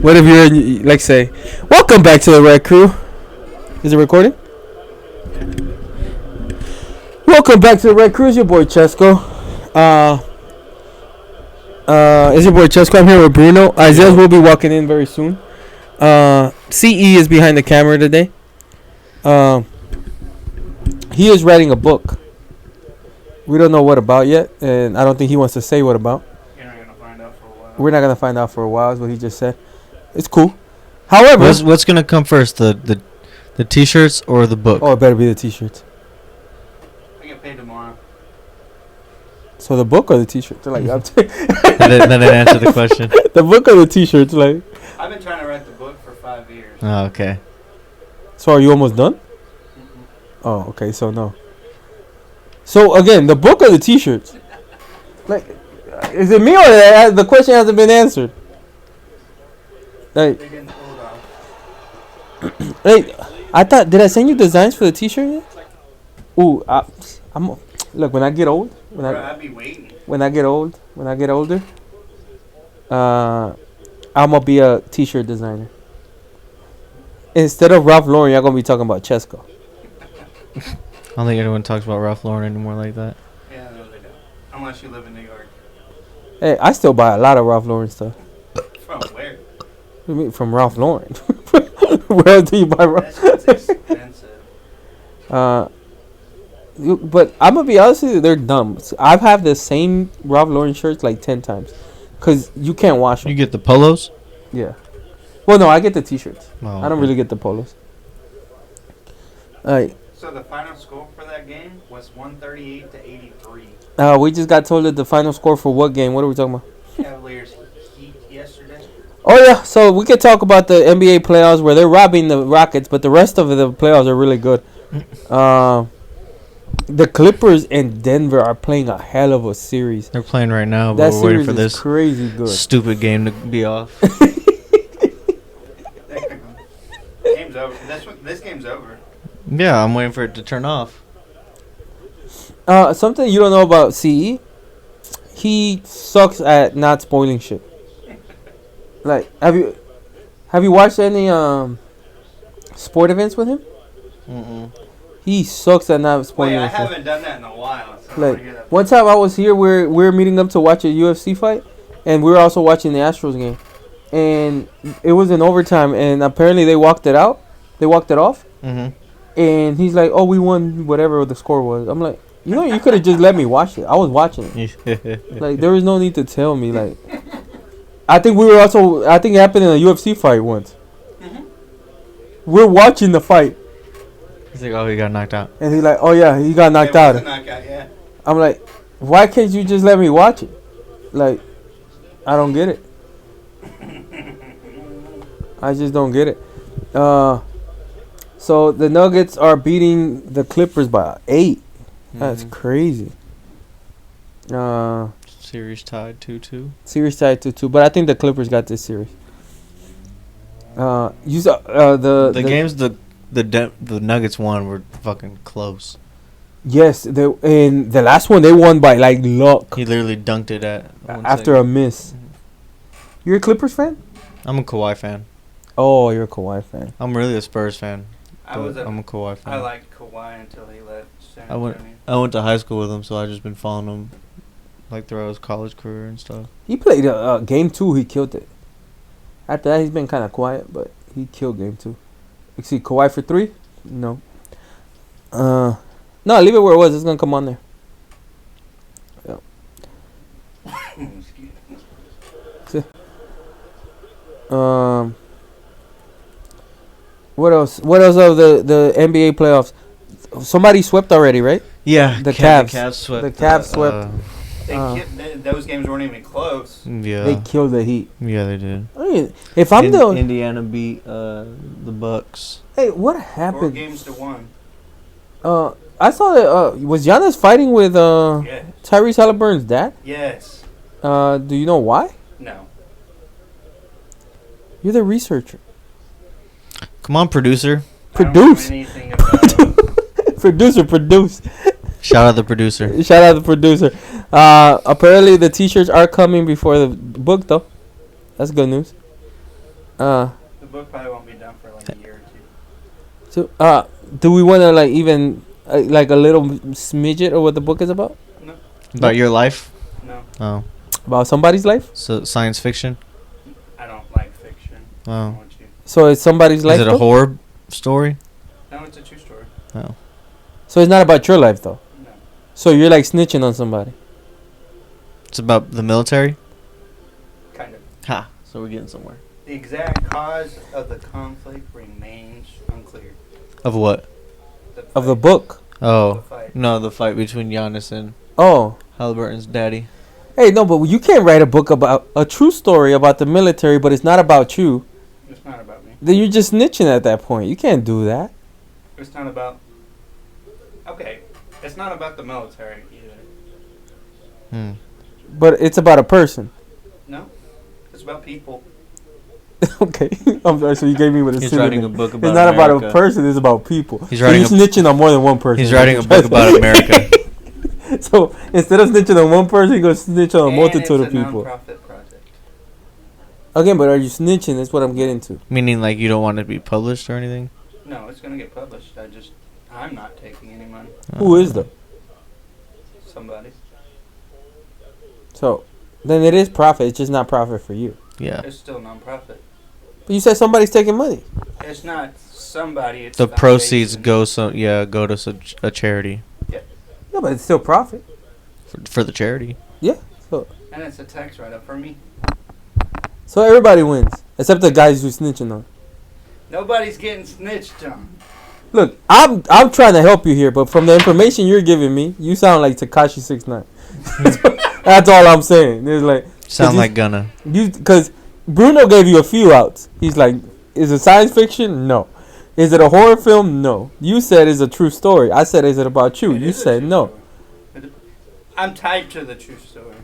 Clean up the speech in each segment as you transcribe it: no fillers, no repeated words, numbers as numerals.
What if you're in, like, say, welcome back to the Red Crew. Is it recording? Welcome back to the Red Crew. It's your boy Chesco. It's your boy Chesco. I'm here with Bruno. Isaiah will be walking in very soon. CE is behind the camera today. He is writing a book. We don't know what about yet, and I don't think he wants to say what about. You're not gonna find out for a while. We're not gonna find out for a while. Is what he just said. It's cool. However, what's gonna come first, the t-shirts or the book? Oh, it better be the t-shirts. I get paid tomorrow. So the book or the t-shirts? Like, that didn't answer the question. The book or the t-shirts? Like, I've been trying to write the book for 5 years. Oh, okay. So are you almost done? Mm-hmm. Oh, okay. So no. So again, the book or the t-shirts? Like, is it me or the question hasn't been answered? Like, They're getting pulled off. hey, did I send you designs for the t-shirt yet? Ooh, I'm look, when I get old, I'd be waiting. when I get older, I'm gonna be a t-shirt designer. Instead of Ralph Lauren, you're gonna be talking about Chesco. I don't think anyone talks about Ralph Lauren anymore like that. Yeah, no, they don't. Unless you live in New York. Hey, I still buy a lot of Ralph Lauren stuff. From where? What do you mean, from Ralph Lauren? Where do you buy Ralph? That shit's expensive. But I'm gonna be honest with you, they're dumb. So I've had the same Ralph Lauren shirts like 10 times, cause you can't wash them. You get the polos? Yeah. Well, no, I get the t-shirts. Oh, I don't really get the polos. Alright. So the final score for that game was 138 to 83. We just got told that the final score for what game? What are we talking about? Cavaliers Heat yesterday. Oh yeah, so we could talk about the NBA playoffs where they're robbing the Rockets, but the rest of the playoffs are really good. The Clippers and Denver are playing a hell of a series. They're playing right now, That but we're waiting series for is this crazy good. stupid game to be off. Game's over. This game's over. Yeah, I'm waiting for it to turn off. Something you don't know about CE, he sucks at not spoiling shit. Like, have you watched any sport events with him? Mm-mm. He sucks at not spoiling Wait, I shit. haven't done that in a while. So I wanna hear Like, that. one time I was here, we were meeting up to watch a UFC fight, and we were also watching the Astros game, and it was in overtime, and apparently they walked it off, Mm-hmm. and he's like, "Oh, we won whatever the score was." I'm like, you could have just let me watch it. I was watching it. Like, there was no need to tell me. Like, I think it happened in a UFC fight once. Mhm. We're watching the fight, He's like, oh, he got knocked out. and he's like, "Oh yeah, he got knocked It was out." a knockout, yeah. I'm like, why can't you just let me watch it? Like, I don't get it. I just don't get it. So the Nuggets are beating the Clippers by 8. That's crazy. Series tied 2-2. Series tied 2-2, but I think the Clippers got this series. You saw the games the Nuggets won were fucking close. Yes, and the last one they won by like luck He literally dunked it at after a miss. You're a Clippers fan? I'm a Kawhi fan. Oh, you're a Kawhi fan. I'm really a Spurs fan. I'm a Kawhi fan. I liked Kawhi until he left San I went Antonio. I went to high school with him, so I've just been following him like throughout his college career and stuff. He played game 2. He killed it. After that, he's been kind of quiet, but he killed game 2. You see Kawhi for 3? No. No, leave it where it was. It's gonna come on there. Yeah. See? What else? What else of the NBA playoffs? Somebody swept already, right? Yeah, The Cavs. The Cavs swept. The Cavs swept. Those games weren't even close. Yeah. They killed the Heat. Yeah, they did. I mean, if I'm the Indiana beat the Bucks. hey, what 4 happened? games to 1. I saw that. Was Giannis fighting with Yes. Tyrese Halliburton's dad? Yes. Do you know why? No. You're the researcher. Come on, producer. I don't Produce. know anything about it. Produce. Shout out the producer. Shout out the producer. Apparently the t-shirts are coming before the book though. That's good news. The book probably won't be done for like a year or two. So, do we want to like even like a little smidget of what the book is about? No. About your life? No. Oh. About somebody's life? So science fiction? I don't like fiction. I Oh. want you. So it's somebody's life. Is it a though? horror story? No, it's a true story. Oh. So it's not about your life though. No. So you're like snitching on somebody. It's about the military? Kind of. Ha. So we're getting somewhere. The exact cause of the conflict remains unclear. Of what? Of the fight- book. The Oh. fight. No, the fight between Giannis and Oh. Halliburton's daddy. Hey, no, but you can't write a book about a true story about the military, but it's not about you. It's not about me. Then you're just snitching at that point. You can't do that. It's not about. Okay, it's not about the military either. Hmm. But it's about a person. No, it's about people. Okay. I'm sorry. So you gave me with a He's writing a synonym. book about It's not about America. a person. It's about people. He's So writing you're snitching on more than one person. He's writing a book about America. So instead of snitching on one person, you're going to snitch on a multitude of it's a people. non-profit project. Again, but are you snitching? That's what I'm getting to. Meaning like you don't want it to be published or anything? No, it's gonna get published. I'm not taking any money. Who is though? Somebody. So then it is profit. It's just not profit for you. Yeah. It's still non-profit. But you said somebody's taking money. It's not somebody. It's The a proceeds foundation. go to a charity No, but it's still profit. for the charity. So And it's a tax write-up for me. so everybody wins except the guys who's snitching on. Nobody's getting snitched on. Look, I'm trying to help you here, but from the information you're giving me, you sound like Tekashi 6ix9ine. That's all I'm saying. There's like Sound you- like Gunna. because Bruno gave you a few outs. He's like, is it science fiction? No. Is it a horror film? No. You said it's a true story. I said, is it about you? It You is a said true no. story. I'm tied to the true story.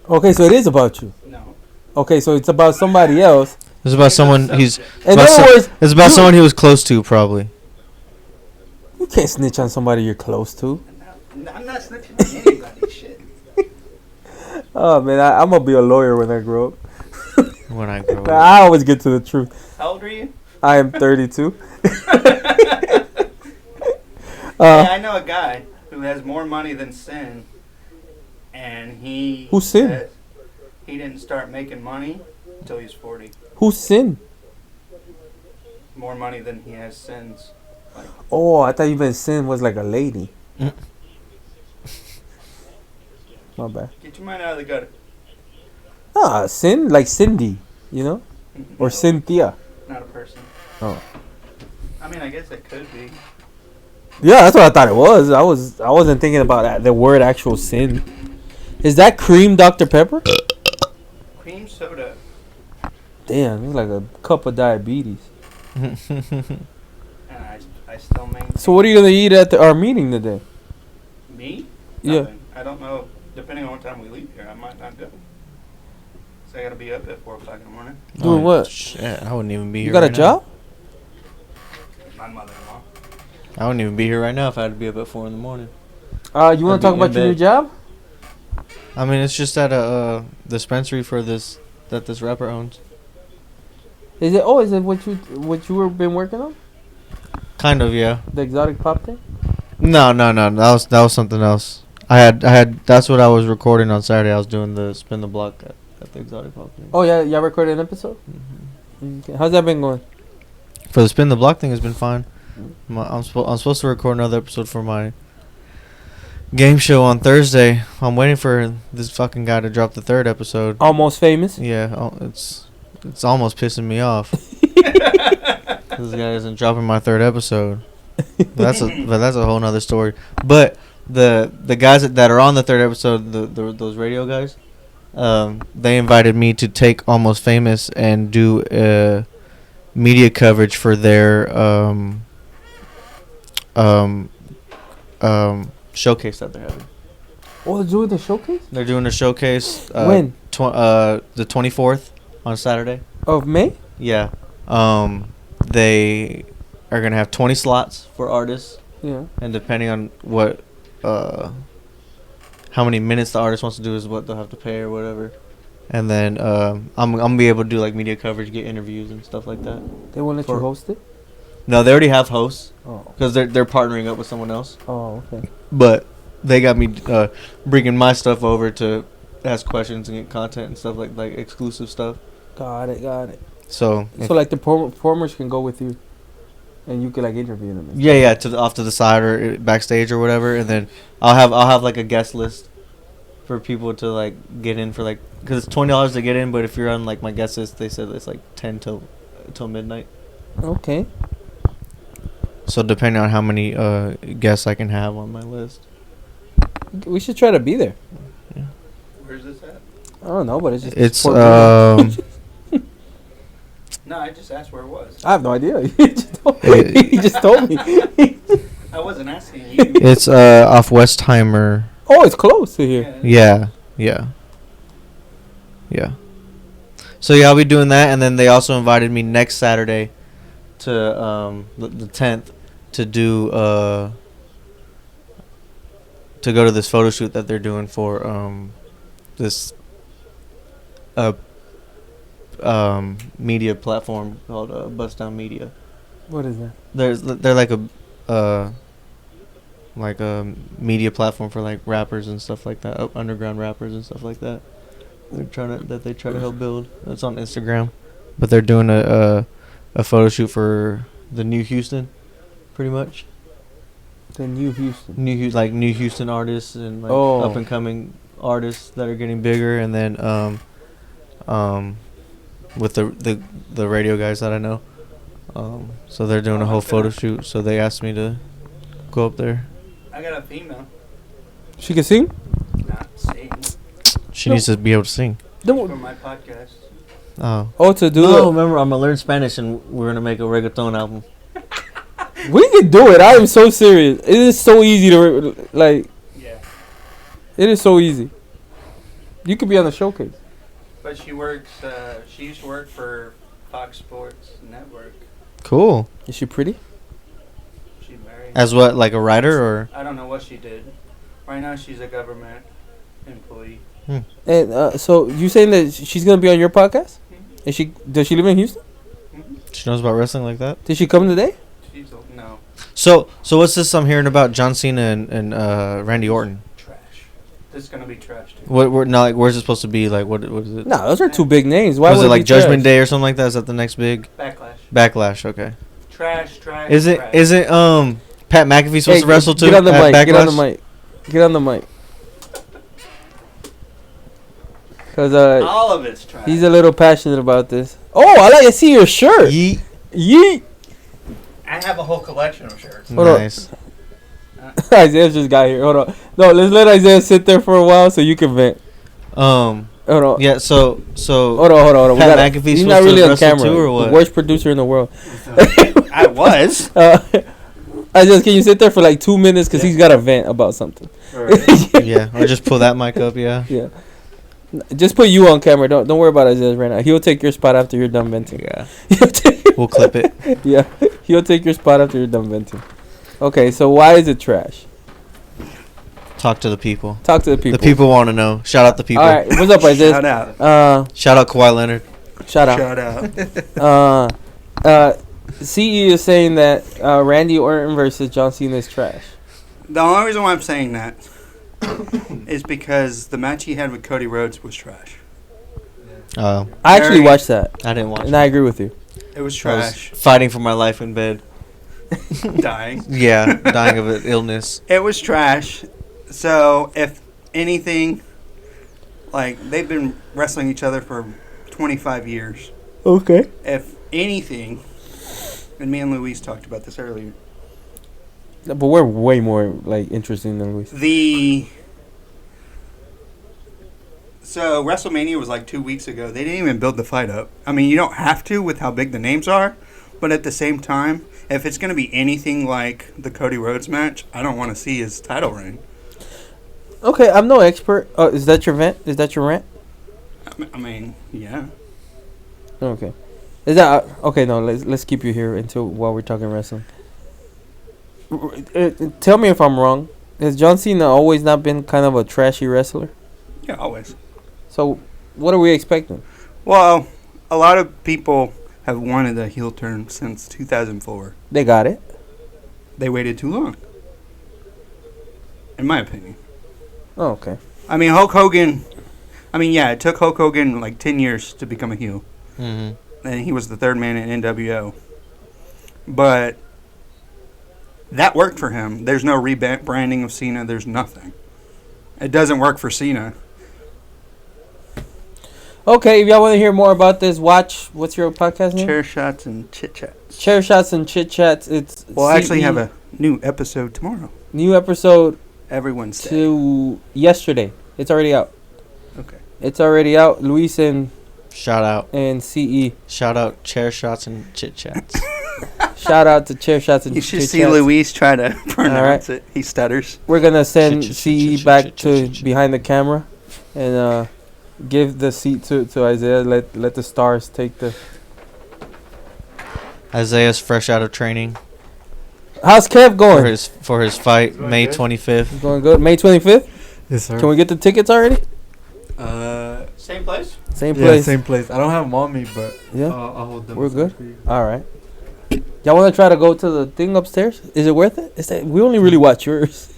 Okay, so it is about you. No. Okay, so it's about somebody else. It's about someone he's. In about other words, It's about you- someone he was close to, probably. you can't snitch on somebody you're close to. I'm not snitching on anybody. Shit. Oh man, I'm gonna be a lawyer when I grow up. When I grow up. I always get to the truth. How old are you? I am 32. Yeah, I know a guy who has more money than Sin, and he. Who's Sin? says He didn't start making money until he's 40. Who's Sin? More money than he has sins. Oh, I thought you meant Sin was like a lady. Mm. My bad. Get your mind out of the gutter. Sin like Cindy, you know, or No, Cynthia. Not a person. Oh. I mean, I guess it could be. Yeah, that's what I thought it was. I wasn't thinking about the word actual sin. Is that cream Dr. Pepper? Cream soda. Damn, it's like a cup of diabetes. And I still maintain. So what are you gonna eat at our meeting today? Me? Yeah. Nothing. I don't know. Depending on what time we leave here, I might not go. So I gotta be up at 4 o'clock in the morning. Doing what? Shit, I wouldn't even be here. You got a right job? My mother-in-law. Now. I wouldn't even be here right now if I had to be up at 4 in the morning. You want I'd to be talk in about your new bed. job? I mean, it's just at a dispensary for this rapper owns. Is it? Oh, is it what you were been working on? Kind of, yeah. The exotic pop thing? No. That was something else. I had. That's what I was recording on Saturday. I was doing the spin the block at the exotic pop thing. Oh yeah, y'all recorded an episode. Mhm. Okay. How's that been going? For the spin the block thing has been fine. I'm supposed to record another episode for my game show on Thursday. I'm waiting for this fucking guy to drop the third episode. Almost famous. Yeah, it's almost pissing me off. This guy isn't dropping my third episode. But that's a whole nother story. But the guys that are on the third episode, those radio guys, they invited me to take Almost Famous and do media coverage for their showcase that they're having. Oh, they're doing the showcase They're doing a showcase. when The 24th on Saturday. of May. Yeah. They are gonna have 20 slots for artists, Yeah. and depending on how many minutes the artist wants to do is what they'll have to pay or whatever. And then I'm gonna be able to do like media coverage, get interviews and stuff like that. They won't let you host it? No, they already have hosts. Oh. Because they're partnering up with someone else. Oh, okay. But they got me bringing my stuff over to ask questions and get content and stuff like exclusive stuff. Got it. So like the performers can go with you, and you can like interview them. Yeah, off to the side or backstage or whatever, and then I'll have like a guest list for people to like get in for like, because it's $20 to get in, but if you're on like my guest list, they said it's like 10 till midnight. Okay. So depending on how many guests I can have on my list, we should try to be there. Yeah. Where's this at? I don't know, but it's just. It's No, I just asked where it was. I have no idea. He just told me. I wasn't asking you. It's off Westheimer. Oh, it's close to here. Yeah. So yeah, I'll be doing that, and then they also invited me next Saturday to the 10th to do to go to this photo shoot that they're doing for this media platform called Bust Down Media. What is that? They're like a media platform for like rappers and stuff like that, underground rappers and stuff like that. They try to help build. It's on Instagram, but they're doing a photo shoot for the New Houston, pretty much. The New Houston. New Houston artists and like up and coming artists that are getting bigger, and then with the radio guys that I know. So they're doing a whole photo shoot. So they asked me to go up there. I got a female. She can sing? Not sing. She needs to be able to sing. For my podcast. Oh, to do no, remember, I'm going to learn Spanish and we're going to make a reggaeton album. We can do it. I am so serious. It is so easy to, like... Yeah. It is so easy. You could be on the showcase. But she works, she used to work for Fox Sports Network. Cool. Is she pretty? She's married. As what, like a writer or? I don't know what she did. Right now she's a government employee. And so you saying that she's gonna be on your podcast? Mm-hmm. Does she live in Houston? Mm-hmm. She knows about wrestling like that? Did she come today? No. So what's this I'm hearing about John Cena and Randy Orton? Trash. This is gonna be trash too. Where's it supposed to be? Like what is it? No, those are two big names. Why was it like Judgment trash? Day or something like that? Is that the next big? Backlash. Okay. Trash. Isn't Pat McAfee supposed to wrestle too? Get on the mic. Backlash? Get on the mic. Cause all of it's trash. He's a little passionate about this. Oh, I see your shirt. Yeet. I have a whole collection of shirts. Nice. Isaiah just got here. Hold on. No, let's let Isaiah sit there for a while so you can vent. Hold on. Yeah. So. Hold on. Pat McAfee's he's not really on camera. Too, or what? The worst producer in the world. I was. Isaiah, can you sit there for like 2 minutes because he's got a vent about something? Right. Yeah. Or just pull that mic up. Yeah. Yeah. Just put you on camera. Don't worry about Isaiah right now. He'll take your spot after you're done venting. Yeah. We'll clip it. Yeah. He'll take your spot after you're done venting. Okay, so why is it trash? Talk to the people. The people want to know. Shout out the people. All right. What's up, Isaiah? Shout out. Shout out Kawhi Leonard. Shout out. CE is saying that Randy Orton versus John Cena is trash. The only reason why I'm saying that is because the match he had with Cody Rhodes was trash. I actually watched that. I didn't watch it. And I agree with you. It was I was trash. fighting for my life in bed. Dying. Yeah, dying of an illness. It was trash. So, if anything, like, they've been wrestling each other for 25 years. Okay. If anything, and me and Luis talked about this earlier. But we're way more, like, interesting than Luis. So, WrestleMania was like 2 weeks ago. They didn't even build the fight up. I mean, you don't have to with how big the names are. But at the same time, if it's going to be anything like the Cody Rhodes match, I don't want to see his title reign. Okay, I'm no expert. Is that your vent? Is that your rant? I mean, yeah. Okay. Is that okay? No, let's keep you here while we're talking wrestling. Tell me if I'm wrong. Has John Cena always not been kind of a trashy wrestler? Yeah, always. So, what are we expecting? Well, a lot of people have wanted a heel turn since 2004. They got it. They waited too long, in my opinion. Oh, okay. I mean, Hulk Hogan. I mean, yeah, it took Hulk Hogan like 10 years to become a heel. Mm-hmm. And he was the third man in NWO. But that worked for him. There's no rebranding of Cena. There's nothing. It doesn't work for Cena. Okay, if y'all want to hear more about this, watch. What's your podcast name? Chair Shots and Chit Chats. Chair Shots and Chit Chats. It's We'll actually have a new episode tomorrow. new episode Every Wednesday. to yesterday. It's already out. Okay. It's already out. Luis and Shout out. CE. Shout out Chair Shots and Chit Chats. Shout out to Chair Shots and You should Chit see Chats. Luis try to pronounce it. He stutters. We're gonna send Chit, chit, CE chit, back chit, to chit, chit. behind the camera, and give the seat to Isaiah. Let the stars take the. Isaiah's fresh out of training How's Kev going? for his fight Going May good. 25th. Going good. May 25th. Yes, sir. Can we get the tickets already? Same place? Same Yeah, place. same place. I don't have them on me, but Yeah. I'll hold them. We're aside good? for you. All right. Y'all want to try to go to the thing upstairs? Is it worth it? Is that we only really watch yours?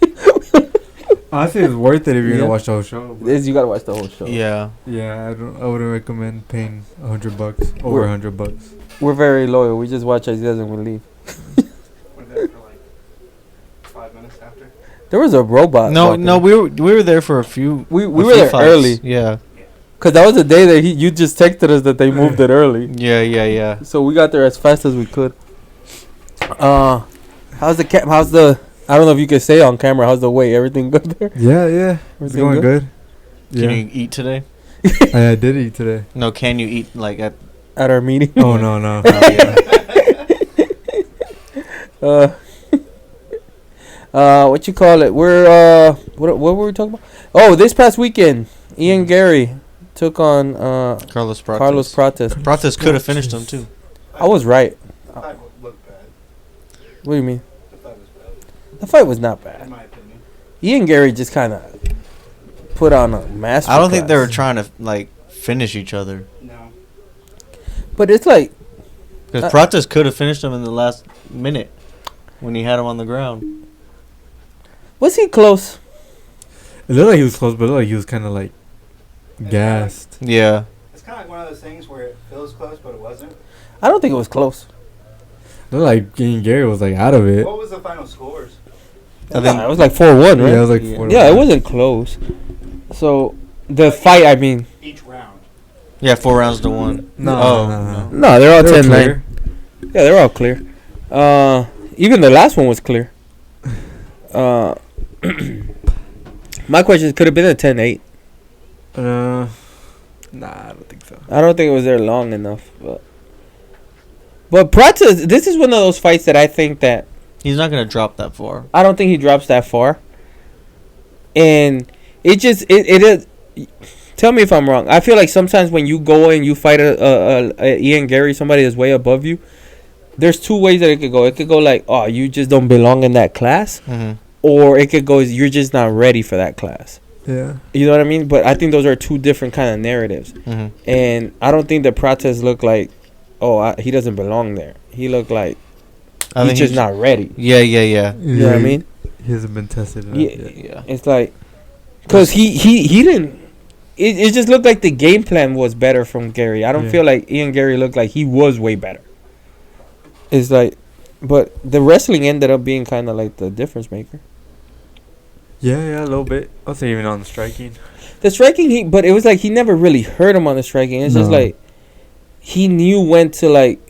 Honestly, it's worth it if you're Yeah. gonna watch the whole show. but You gotta watch the whole show. Yeah. yeah, I wouldn't recommend paying $100 over We're- $100. We're very loyal. We just watch Isaiah and we leave. We're there for like 5 minutes after. There was a robot. No, walking. no, we were there for a few. We a were few there fights. early Yeah. because that was the day that you just texted us that they moved it early. Yeah. So we got there as fast as we could. How's the I don't know if you can say on camera. How's the weight? Everything good there? Yeah. It's Everything going good. Can Yeah. you eat today? I did eat today. No, can you eat like at? At our meeting. Oh, no. Oh, yeah. What you call it? We're what were we talking about? Oh, this past weekend, Ian Garry took on Carlos Prates. Carlos Prates. Prates could have finished him too. I was right. The fight looked bad. What do you mean? The fight was bad, The fight was not in bad. my opinion. Ian Garry just kind of put on a master. I don't think they were trying to like finish each other No. But it's like because Prates could have finished him in the last minute when he had him on the ground. was he close? It looked like he was close, but it looked like he was kind of like gassed. Yeah. It's kind of like one of those things where it feels close, but it wasn't. I don't think it was close. It looked like Ian Gary was like out of it. What was the final scores? I think it was like 4-1, right? Yeah, it was like Yeah. 4 Yeah, it wasn't close. So the fight, I mean, Each round. yeah, 4 rounds to 1. No. no, they're all They were 10-9. clear. Yeah, they're all clear. Even the last one was clear. My question is, could have been a 10-8. Nah, I don't think so. I don't think it was there long enough. But Prates, this is one of those fights that I think that He's not gonna drop that far. I don't think he drops that far. And it is. Tell me if I'm wrong. I feel like sometimes when you go and you fight a Ian Garry, somebody that's way above you, there's two ways that it could go. It could go like, oh, you just don't belong in that class. Mm-hmm. Or it could go, you're just not ready for that class. Yeah. You know what I mean? But I think those are two different kind of narratives. Mm-hmm. And I don't think the Prates looked like, he doesn't belong there. He looked like he's just not ready. Yeah. You know what I mean? He hasn't been tested enough Yeah. yet. Yeah. It's like, because he didn't. It just looked like the game plan was better from Gary. I don't Yeah. feel like Ian Garry looked like he was way better. It's like, but the wrestling ended up being kind of like the difference maker. Yeah, a little bit. I'll say even on the striking. The striking, but it was like he never really hurt him on the striking. It's just No. like he knew when to like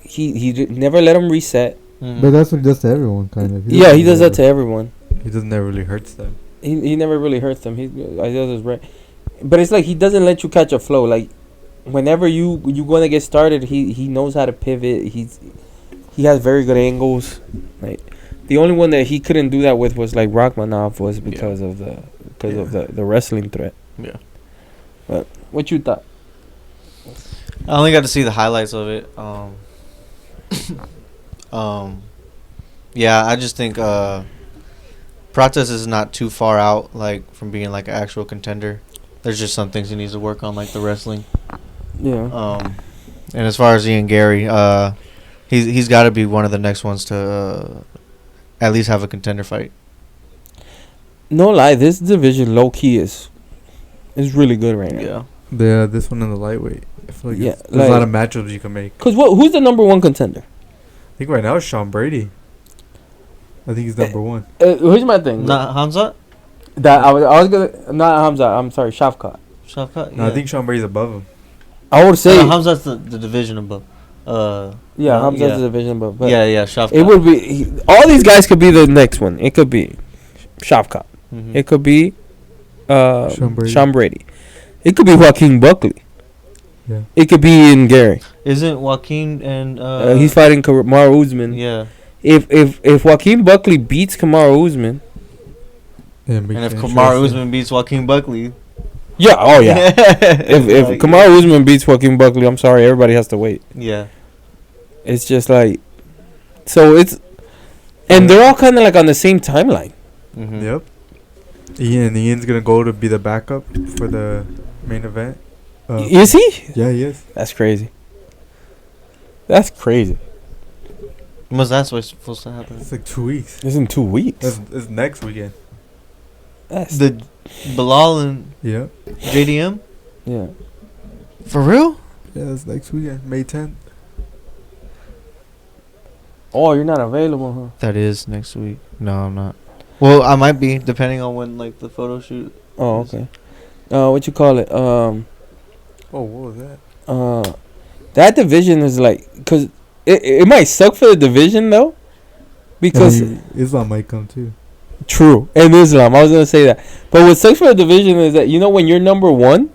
never let him reset. Mhm. But that's what he does to everyone, kind of. Yeah, he does that to everyone. He doesn't never really hurts them. He never really hurts them. Isaiah is right, but it's like he doesn't let you catch a flow. Like whenever you gonna get started, he knows how to pivot. He has very good angles. Like the only one that he couldn't do that with was like Rachmanov was because of the wrestling threat. Yeah. But what you thought? I only got to see the highlights of it. Yeah, I just think Prates is not too far out, like from being like an actual contender. There's just some things he needs to work on, like the wrestling. Yeah. And as far as Ian Garry, he's got to be one of the next ones to at least have a contender fight. No lie, this division low key is really good right now. Yeah. This one in the lightweight. I feel like Yeah, there's a lot of like- matchups you can make. Cause who's the number one contender? I think right now it's Sean Brady. I think he's number one. Here's my thing. Not Hamzat? That I was gonna not Hamza. I'm sorry, Shavkat. Shafkat? No, I think Sean Brady's above him. I would say Hamzat's the division above. yeah, Hamza's yeah. the division, but Yeah, Shafkat. it would be all these guys could be the next one. It could be Shavkat. Mhm. It could be Sean Brady. It could be Joaquin Buckley. Yeah. It could be Ian Garry. Isn't Joaquin and He's fighting Kamaru Usman. Yeah. If Joaquin Buckley beats Kamaru Usman, And if Kamaru Usman beats Joaquin Buckley, yeah, oh yeah. if Like, Kamaru Usman beats Joaquin Buckley, I'm sorry, everybody has to wait. yeah. It's just like, so it's, and they're all kind of like on the same timeline. Mm-hmm. Yep. Ian's gonna go to be the backup for the main event. Is he? Yeah, he is. That's crazy. That's crazy. Was that supposed to happen? It's like 2 weeks. It's in 2 weeks. It's next weekend. That's The Bilal and Yeah. JDM? yeah. For real? Yeah, it's next weekend, May 10th. Oh, you're not available, huh? That is next week. No, I'm not. Well, I might be, depending on when, like, the photo shoot. Oh, okay. What you call it? Oh, what was that? That division is like, cause it might suck for the division though, because Islam might come too. true, and Islam. I was gonna say that, but what sucks for the division is that when you're number one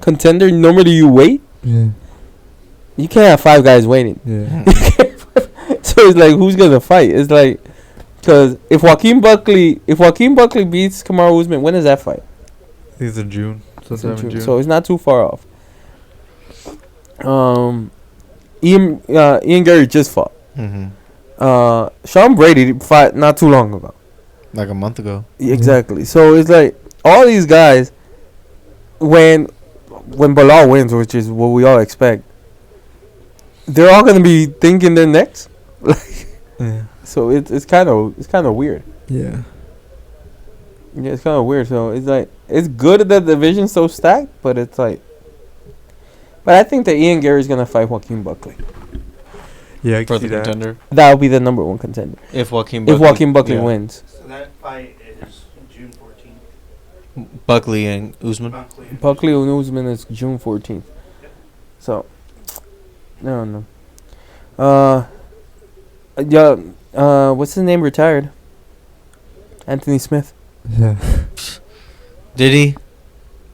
contender, normally you wait. Yeah. You can't have 5 guys waiting. Yeah. So it's like, who's gonna fight? It's like, cause if Joaquin Buckley beats Kamaru Usman, when is that fight? I think it's in June. It's Sometime in in June, June. so it's not too far off. Ian Garry just fought. Mm-hmm. Sean Brady fought not too long ago. Like a month ago. Exactly. So it's like all these guys, when Bilal wins, which is what we all expect, they're all gonna be thinking they're next. Yeah. So it's kind of weird. Yeah. Yeah, it's kind of weird. So it's like, it's good that the division's so stacked, but it's like, but I think that Ian Garry's gonna fight Joaquin Buckley. Yeah, I For can the see that. contender. That'll be the number one contender If Joaquin if Joaquin Buckley yeah. wins. So that fight is June 14th. Buckley and Usman. Buckley and Usman is June 14th. So, no. What's his name retired? Anthony Smith. Yeah. Did he?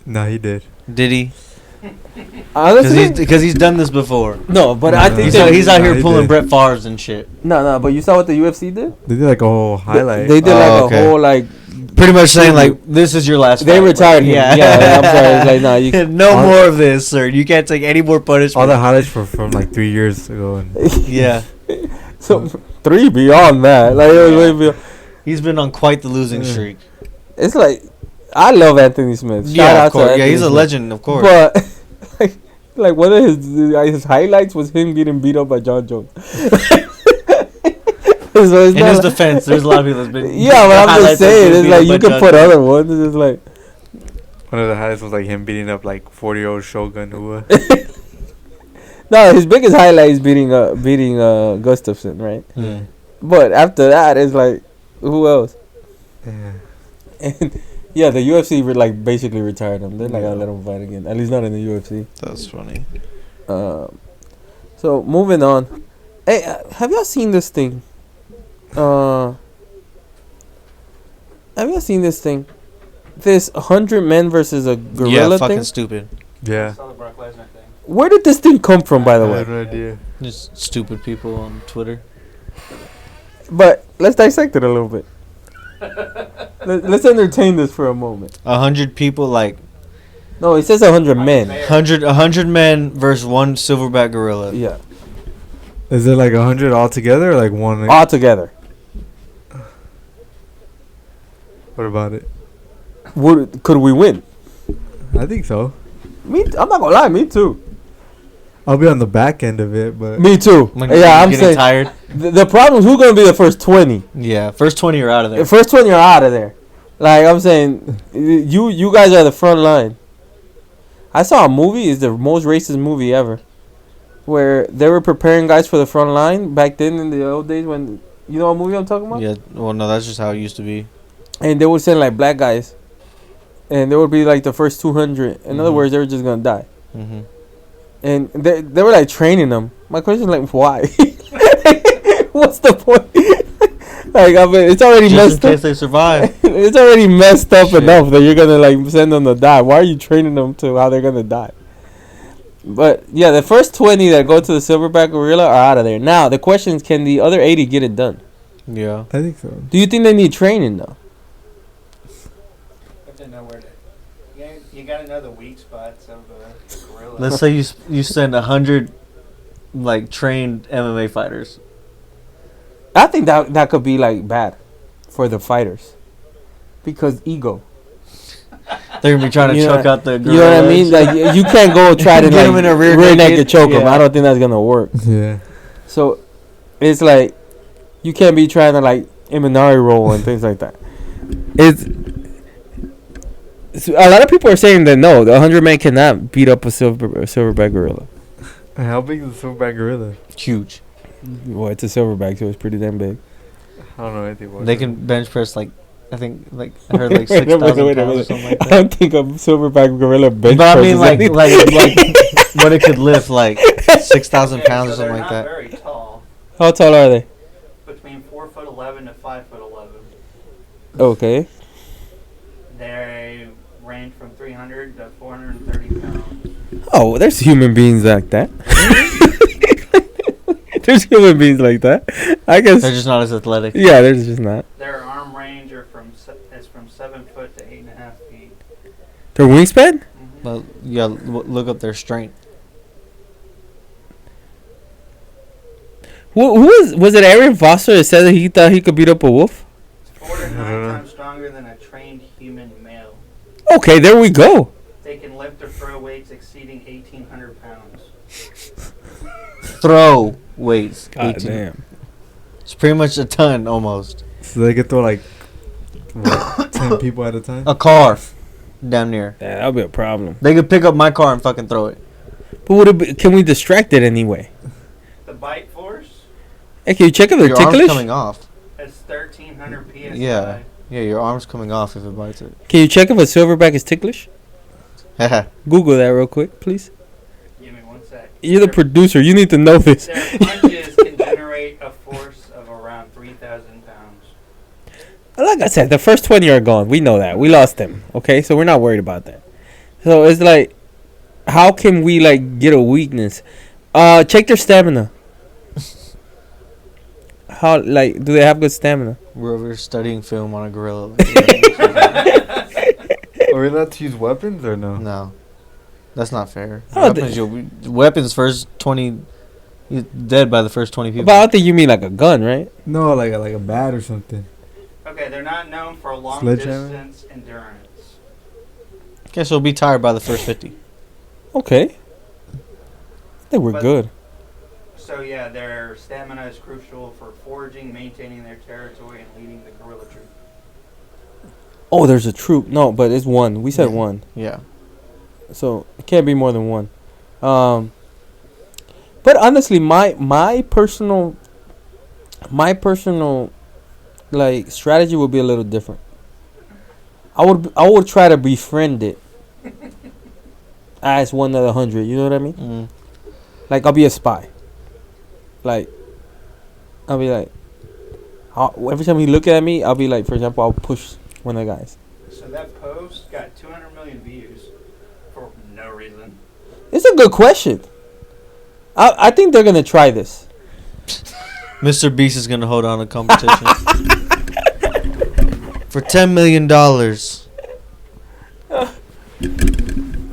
No, he did. Did he? Honestly, Because he's done this before. no, but I think He's out Nah, here he pulling did. Brett Favre's and shit. no. But you saw what the UFC did? They did like a whole highlight. They did like okay. a whole like. Pretty much saying like, this is your last. They fight, retired bro. him. Yeah, I'm sorry. It's like, nah, you. No All- more of this, sir. You can't take any more all punishment. the highlights from like 3 years ago. And Yeah, So 3 beyond that, like it was way beyond. he's been on quite the losing Yeah. streak. It's like, I love Anthony Smith. Shout Yeah, out of course. to Yeah, he's a Anthony Smith. legend, of course. But like one of his highlights was him getting beat up by John Jones. So it's In not his like- defense, there's a lot of people that's been. yeah, but I'm highlights just saying, that's it's been like beat you up by could put John other ones. It's just like, one of the highlights was like him beating up like 40-year-old Shogun Ua. no, his biggest highlight is beating Gustafsson, right? Yeah. But after that, it's like, who else? Yeah. And yeah, the UFC like basically retired him. They're not gonna let him fight again. At least not in the UFC. That's funny. So moving on. Hey, have y'all seen this thing? Have y'all seen this thing? This 100 men versus a Yeah, gorilla fucking thing. stupid. Yeah. Saw the Brock Lesnar thing. Where did this thing come from, by the I way? had no idea. Just stupid people on Twitter. But let's dissect it a little bit. Let's entertain this for a moment. 100 people, like No, it says 100 men. 100 men versus one silverback gorilla. Yeah, Is it like 100 altogether or like one? all together. What about it? Could we win? I think so. I'm not gonna lie, me too. I'll be on the back end of it, but Me too. When Yeah, you're I'm getting saying tired. the problem is who's gonna be the first 20. Yeah, first 20 are out of there. The first 20 are out of there. Like I'm saying, you guys are the front line. I saw a movie. It's the most racist movie ever, where they were preparing guys for the front line back then in the old days when you know what movie I'm talking about. Yeah, well, no, that's just how it used to be. And they would send like black guys, and they would be like the first 200. In other words, they were just gonna die. Mm-hmm. And they were like training them. My question is like, why? What's the point? Like I mean, it's already Just in messed up. case they survive. It's already messed up Shit. enough that you're gonna like send them to die. Why are you training them to how they're gonna die? But yeah, the first 20 that go to the silverback gorilla are out of there. Now the question is, can the other 80 get it done? Yeah. I think so. Do you think they need training though? But they know where to. You got to know the weak spots of the gorilla. Let's say you send 100 like trained MMA fighters. I think that could be like bad for the fighters because ego. They're gonna be trying to You know- choke out the. You know what I mean? Like you can't go try to Get like 'em in a rear rear naked naked, choke them. yeah. I don't think that's gonna work. Yeah. So it's like you can't be trying to like Imanari roll and things like that. It's a lot of people are saying that no, the 100 man cannot beat up a silverback gorilla. How big is the silverback gorilla? Huge. Well, it's a silverback, so it's pretty damn big. I don't know anything about They it. can bench press like I think like I heard like Wait a minute, 6,000 wait a pounds or minute. something like I that. don't think a silverback gorilla bench But I mean presses like anything. like what it could lift like 6,000 Okay, pounds or so something they're like not that. very tall. How tall are they? Between 4'11" to 5'11". Okay. They range from 300 to 430 pounds. Oh, there's human beings like that. There's human beings like that. I guess. They're just not as athletic. Yeah, there's just not. Their arm range are from 7 foot to 8.5 feet. Their wingspan? Mm-hmm. Well, yeah, look up their strength. Who was it? Aaron Foster that said that he thought he could beat up a wolf. 4 to 9 times stronger than a trained human male. Okay, there we go. They can lift or throw weights exceeding 1,800 pounds. Throw weights. God 18. damn. It's pretty much a ton almost. So they could throw like what, 10 people at a time. A car, damn near. Yeah, that'll be a problem. They could pick up my car and fucking throw it. But would it be, can we distract it anyway? The bite force Hey, can you check if they're Your arm's ticklish? coming off. is 1,300 psi. Yeah. Yeah, your arm's coming off if it bites it. Can you check if a silverback is ticklish? Haha. Google that real quick, please. Give me 1 sec. You're the producer. You need to know this. Their punches can generate a force of around 3,000 pounds. Like I said, the first 20 are gone. We know that. We lost them. Okay, so we're not worried about that. So it's like, how can we like get a weakness? Check their stamina. How like do they have good stamina? We're over studying film on a gorilla. Are we allowed to use weapons or no? No. That's not fair. Oh, Weapons first 20. You're dead by the first 20 people. But I don't think you mean like a gun, right? No, like a bat or something. Okay, they're not known for long Sledgehammer? distance endurance. Guess we'll be tired by the first 50. Okay. I think we're But- good. So yeah, their stamina is crucial for foraging, maintaining their territory, and leading the gorilla troop. Oh, there's a troop. No, but it's one. We said Yeah. one. Yeah. So it can't be more than one. But honestly, my personal like strategy would be a little different. I would try to befriend it as one of the 100. You know what I mean? Mm. Like I'll be a spy. Like I'll be like, every time he look at me, I'll be like, for example, I'll push one of the guys. So that post got 200 million views for no reason. It's a good question. I think they're gonna try this. Mr. Beast is going to hold on to competition. For $10 million,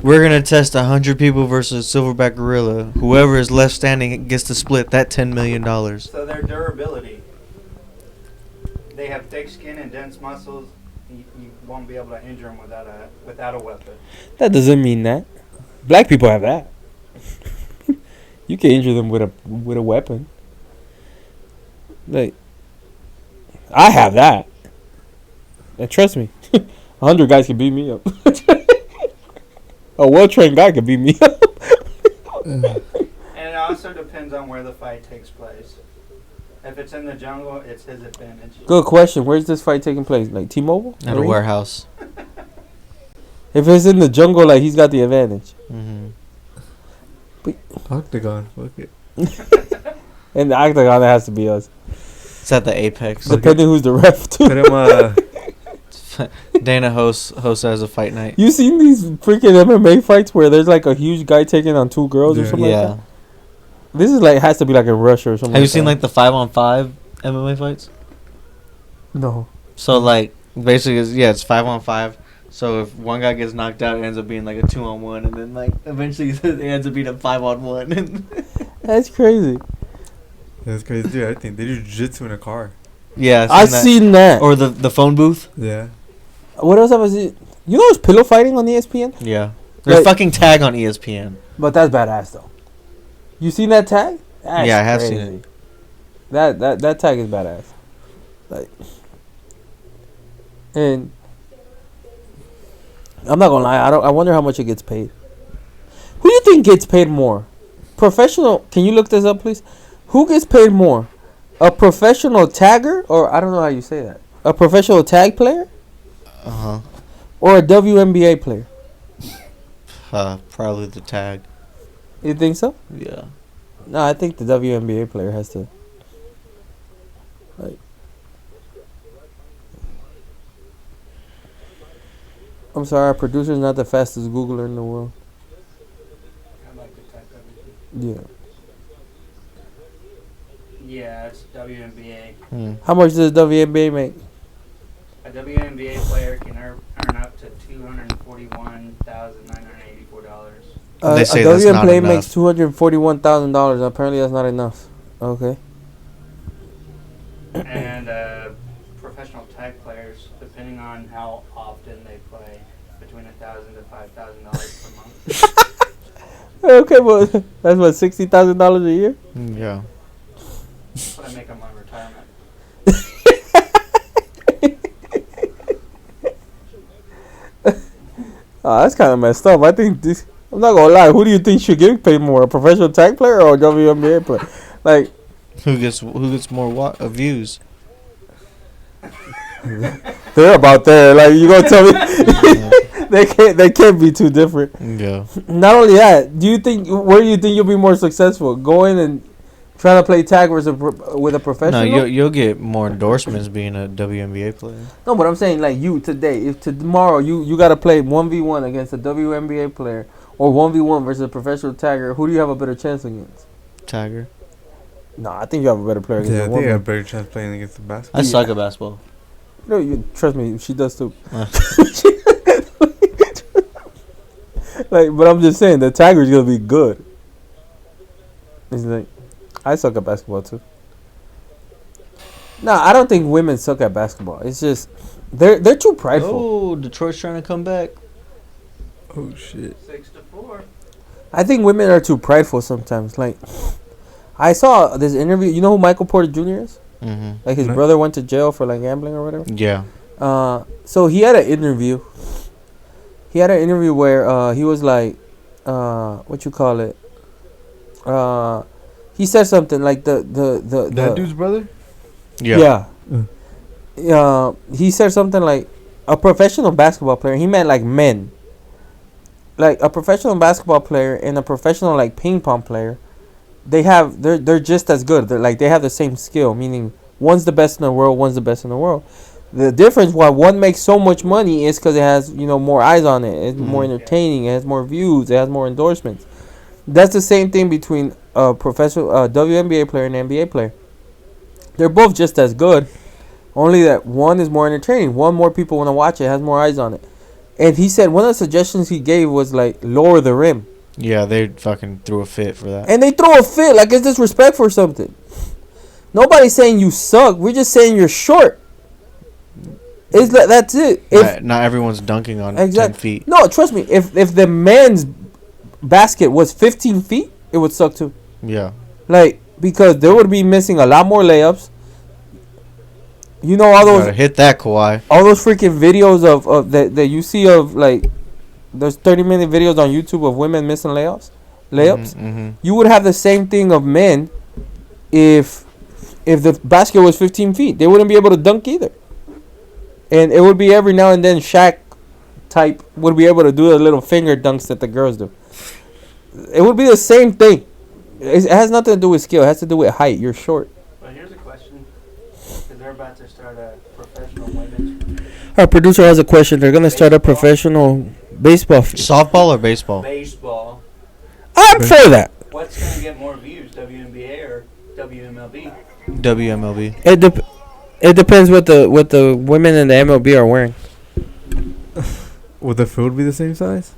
we're going to test 100 people versus silverback gorilla. Whoever is left standing gets to split that $10 million. So their durability. They have thick skin and dense muscles. You won't be able to injure them without a weapon. That doesn't mean that. Black people have that. You can injure them with a weapon. Like, I have that. And trust me, 100 guys can beat me up. A well-trained guy can beat me up. And it also depends on where the fight takes place. If it's in the jungle, it's his advantage. Good question. Where's this fight taking place? Like T-Mobile? At a warehouse. If it's in the jungle, like, he's got the advantage. Mm-hmm. Octagon. Fuck it. In the octagon, it has to be us. It's at the Apex. Depending who's the ref, too. Put him, Dana hosts as a fight night. You seen these freaking MMA fights where there's like a huge guy taking on two girls or something like Yeah. that? This is like, has to be like in Russia or something. Have you seen like the 5-on-5 MMA fights? No. So like basically, it's 5-on-5. So if one guy gets knocked out, it ends up being like a 2-on-1, and then like eventually it ends up being a 5-on-1. That's crazy. That's crazy, dude. I think they do jiu-jitsu in a car. Yeah, I've seen that. Or the phone booth. Yeah. What else have I seen? You know there's pillow fighting on ESPN? Yeah. There's Like- fucking tag on ESPN. But that's badass though. You seen that tag? That's Yeah, I have crazy. seen it. That tag is badass. Like, and I'm not gonna lie. I wonder how much it gets paid. Who do you think gets paid more? Professional? Can you look this up, please? Who gets paid more? A professional tagger, or I don't know how you say that. A professional tag player, or a WNBA player? Probably the tag. You think so? Yeah. No, I think the WNBA player has to. Like, I'm sorry, our producer's not the fastest Googler in the world. I like to type everything. Yeah. Yeah, it's WNBA. How much does WNBA make? A WNBA player can earn up to $241,984. They say a that's not WNBA enough. makes $241,000. Apparently, that's not enough. Okay. And professional tag players, depending on how often they play, between $1,000 to $5,000 per month. Okay, well, that's what, $60,000 a year? Yeah. That's what I make on my retirement. Oh, that's kind of messed up. I think this. I'm not gonna lie. Who do you think should get paid more, a professional tag player or a WNBA player? Like, Who gets more views? they're about there. Like, you gonna tell me they can't be too different. Yeah. Not only that, where do you think you'll be more successful? Going and trying to play tag with a professional? No, you'll get more endorsements being a WNBA player. No, but I'm saying like you today. If tomorrow you got to play 1v1 against a WNBA player or 1v1 versus a professional tagger, who do you have a better chance against? Tagger. No, I think you have a better player against Yeah, a I woman. think I have a better chance playing against the basketball. I suck at basketball. No, trust me, she does too. Like, but I'm just saying the tagger's gonna be good. It's like, I suck at basketball too. No, I don't think women suck at basketball. It's just they're too prideful. Oh, Detroit's trying to come back. Oh shit. 6-4. I think women are too prideful sometimes. Like, I saw this interview. You know who Michael Porter Jr. is? Mm-hmm. Like, his No. brother went to jail for like gambling or whatever. Yeah. So he had an interview. He had an interview where he was like, what you call it? He said something like That dude's brother? Yeah. He said something like a professional basketball player. He meant like men. Like a professional basketball player and a professional like ping pong player. They're just as good. They have the same skill, meaning one's the best in the world, one's the best in the world. The difference why one makes so much money is because it has more eyes on it. It's more entertaining. It has more views. It has more endorsements. That's the same thing between a professional WNBA player and an NBA player. They're both just as good, only that one is more entertaining. One more people want to watch it. Has more eyes on it. And he said one of the suggestions he gave was like lower the rim. Yeah, they fucking threw a fit for that. And they throw a fit like it's disrespectful or something. Nobody's saying you suck. We're just saying you're short. It's like, that's it. Not everyone's dunking on 10 feet. No, trust me. If the man's basket was 15 feet, it would suck too. Yeah. Like, because they would be missing a lot more layups. You know all Gotta those hit that, Kawhi. freaking videos of that you see of, like, there's 30-minute videos on YouTube of women missing layups. Mm-hmm. You would have the same thing of men if the basket was 15 feet. They wouldn't be able to dunk either. And it would be every now and then Shaq type would be able to do the little finger dunks that the girls do. It would be the same thing. It has nothing to do with skill. It has to do with height. You're short. Well, here's a question. Because they're about to start a professional women's Our producer has a question. They're going to start a professional baseball. Softball or baseball? baseball. I'm for that. What's going to get more views, WNBA or WMLB? WMLB. It depends what the women in the MLB are wearing. Would the field be the same size?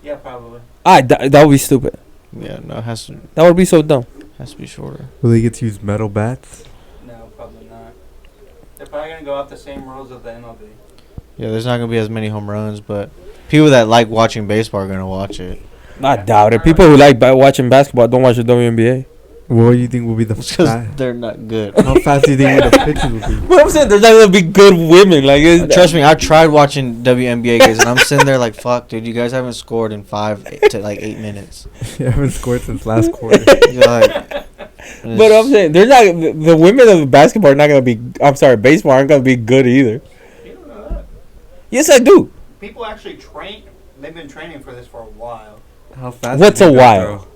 Yeah, probably. That would be stupid. Yeah, no, it has That would be so dumb. to be shorter. Will they get to use metal bats? No, probably not. They're probably going to go off the same rules of the MLB. Yeah, there's not gonna be as many home runs, but people that like watching baseball are gonna watch it. I doubt it. People who like watching basketball don't watch the WNBA. What do you think will be the Because they're not good. How fast do you think the pitches will be? But I'm saying there's not gonna be good women. Like, Trust me, I tried watching WNBA games, and I'm sitting there like, "Fuck, dude, you guys haven't scored in 5 to 8 minutes." You haven't scored since last quarter. You're like, But I'm saying they're not. The women of basketball are not gonna be. I'm sorry, baseball aren't gonna be good either. You don't know that. Yes, I do. People actually train. They've been training for this for a while. How fast? What's do you a go, while? bro?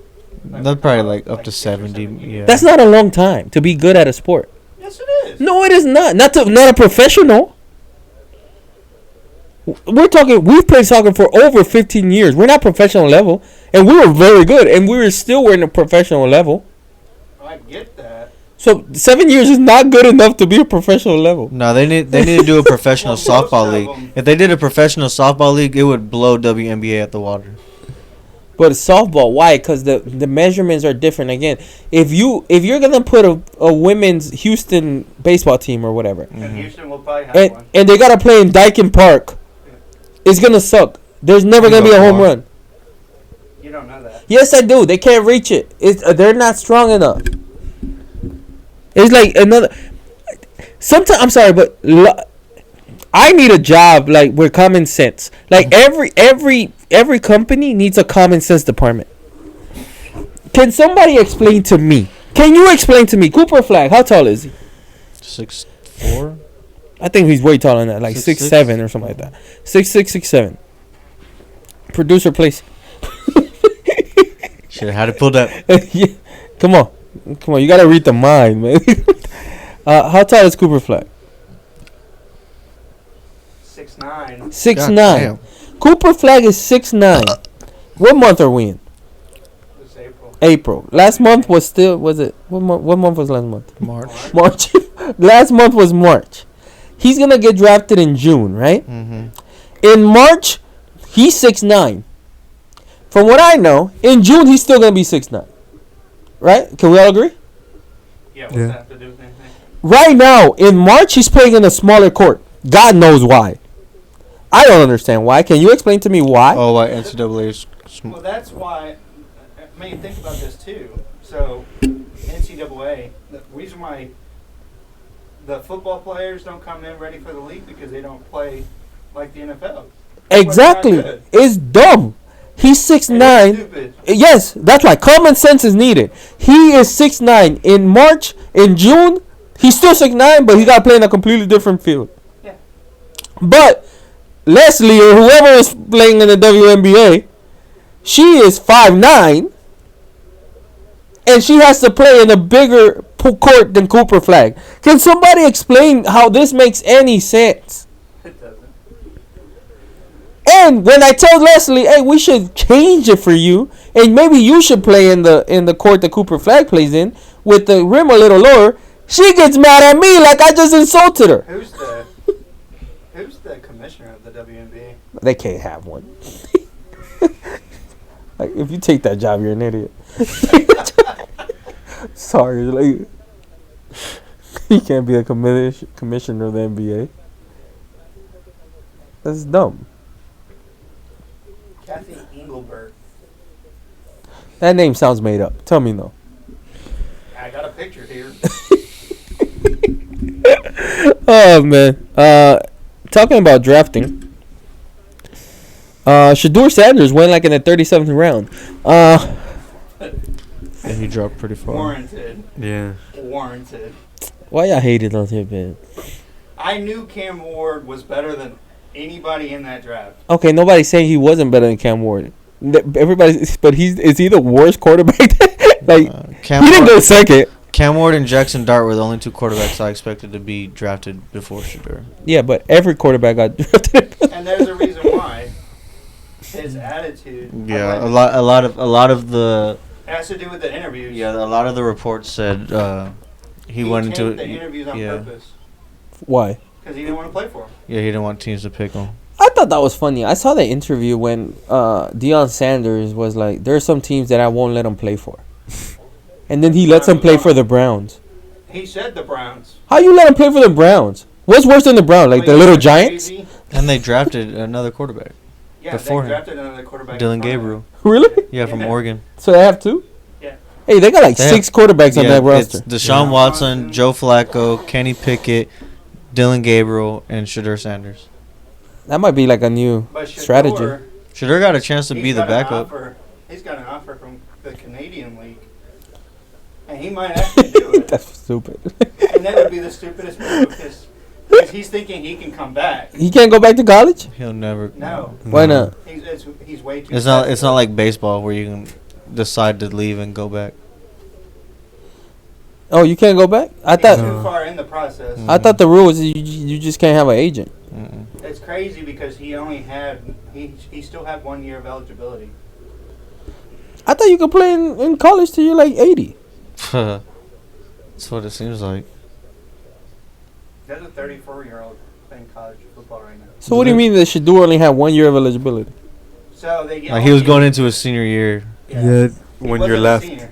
that's probably like up to 6 or 70. 7 years. Yeah, That's not a long time to be good at a sport. Yes, it is. No, it is not. Not a professional. We're talking. We've played soccer for over 15 years. We're not professional level, and we were very good, and we were still we're in a professional level. I get that. So 7 years is not good enough to be a professional level. No, they need to do a professional Well, most softball of league. them- If they did a professional softball league, it would blow WNBA at the water. But softball, why? Because the measurements are different. Again, if you're gonna put a women's Houston baseball team or whatever, And Houston will probably have and one. they gotta play in Deiveson Park, it's gonna suck. There's never gonna be a home run. You don't know that. Yes, I do. They can't reach it. They're not strong enough. It's like another. Sometimes I'm sorry, but I need a job like with common sense. Like every company needs a common sense department. Can somebody explain to me? Can you explain to me? Cooper Flag, how tall is he? 6'4". I think he's way taller than that, like 6'6". 6'7" or something like that. 6'6", 6'7". Producer, please. Should have had it pulled up. Yeah. Come on. You gotta read the mind, man. How tall is Cooper Flag? 6'9". 6'9". Damn. Cooper Flag is 6'9". What month are we in? It's April. April. Last month was it? What month was last month? March. March. Last month was March. He's gonna get drafted in June, right? Mm-hmm. In March, he's 6'9". From what I know, in June he's still gonna be 6'9". Right? Can we all agree? Yeah, what's Yeah. that have to do with anything? Right now, in March, he's playing in a smaller court. God knows why. I don't understand why. Can you explain to me why? Oh, why NCAA is Well, that's why. I mean, think about this too. So, NCAA, the reason why the football players don't come in ready for the league because they don't play like the NFL. Exactly. That's not good. It's dumb. He's And it's 6'9". stupid. Yes, that's why. Common sense is needed. He is 6'9". In March, in June, he's still 6'9", but he got to play in a completely different field. Yeah. But Leslie or whoever is playing in the WNBA, she is 5'9", and she has to play in a bigger court than Cooper Flag. Can somebody explain how this makes any sense? It doesn't. And when I tell Leslie, hey, we should change it for you, and maybe you should play in the court that Cooper Flag plays in, with the rim a little lower, she gets mad at me like I just insulted her. Who's the commissioner of the WNBA? They can't have one. Like, if you take that job, you're an idiot. Sorry, like, you can't be a commissioner of the NBA. That's dumb. Kathy Engelbert. That name sounds made up. Tell me no. I got a picture here. Oh man. Talking about drafting. Shedeur Sanders went like in the 37th round. Yeah, he dropped pretty far. Warranted. Yeah. Warranted. Why y'all hated on him, man? I knew Cam Ward was better than anybody in that draft. Okay, nobody's saying he wasn't better than Cam Ward. But is he the worst quarterback? Like Cam he didn't Ward, go second. Cam Ward and Jackson Dart were the only two quarterbacks I expected to be drafted before Shedeur. Yeah, but every quarterback got drafted. And there's a reason why. His attitude. Yeah, a lot of the has to do with the interviews. a lot of the reports said he went into the interviews on purpose. Why? Because he didn't want to play for him. Yeah, he didn't want teams to pick him. I thought that was funny. I saw the interview when Deiveson Sanders was like, "There are some teams that I won't let him play for," and then he lets him play for the Browns. He said the Browns. How you let him play for the Browns? What's worse than the Browns? Like the little Giants? Crazy. And they drafted another quarterback. Yeah, before they him. drafted another quarterback. Dylan Gabriel. Really? Yeah, from Oregon. So they have two? Yeah. Hey, they got like They 6 quarterbacks on that it's roster. Deshaun Watson, Joe Flacco, Kenny Pickett, Dylan Gabriel, and Shedeur Sanders. That might be like a new But Shedeur, strategy. Shedeur got a chance to he's be the got an backup. offer- He's got an offer from the Canadian League. And he might actually do it. That's stupid. And that would be the stupidest move because he's thinking he can come back. He can't go back to college? He'll never. No. Why not? He's way too It's not. fast. It's not like baseball where you can decide to leave and go back. Oh, you can't go back? I He's thought too far in the process. I thought the rule was you just can't have an agent. Mm-mm. It's crazy because he only had he still had 1 year of eligibility. I thought you could play in college till you're like 80. That's what it seems like. There's a 34-year-old playing college football right now. So what do you mean that Shedeur only had 1 year of eligibility? So they get Like he was going into his senior year. Yeah, He when wasn't you're a left. senior.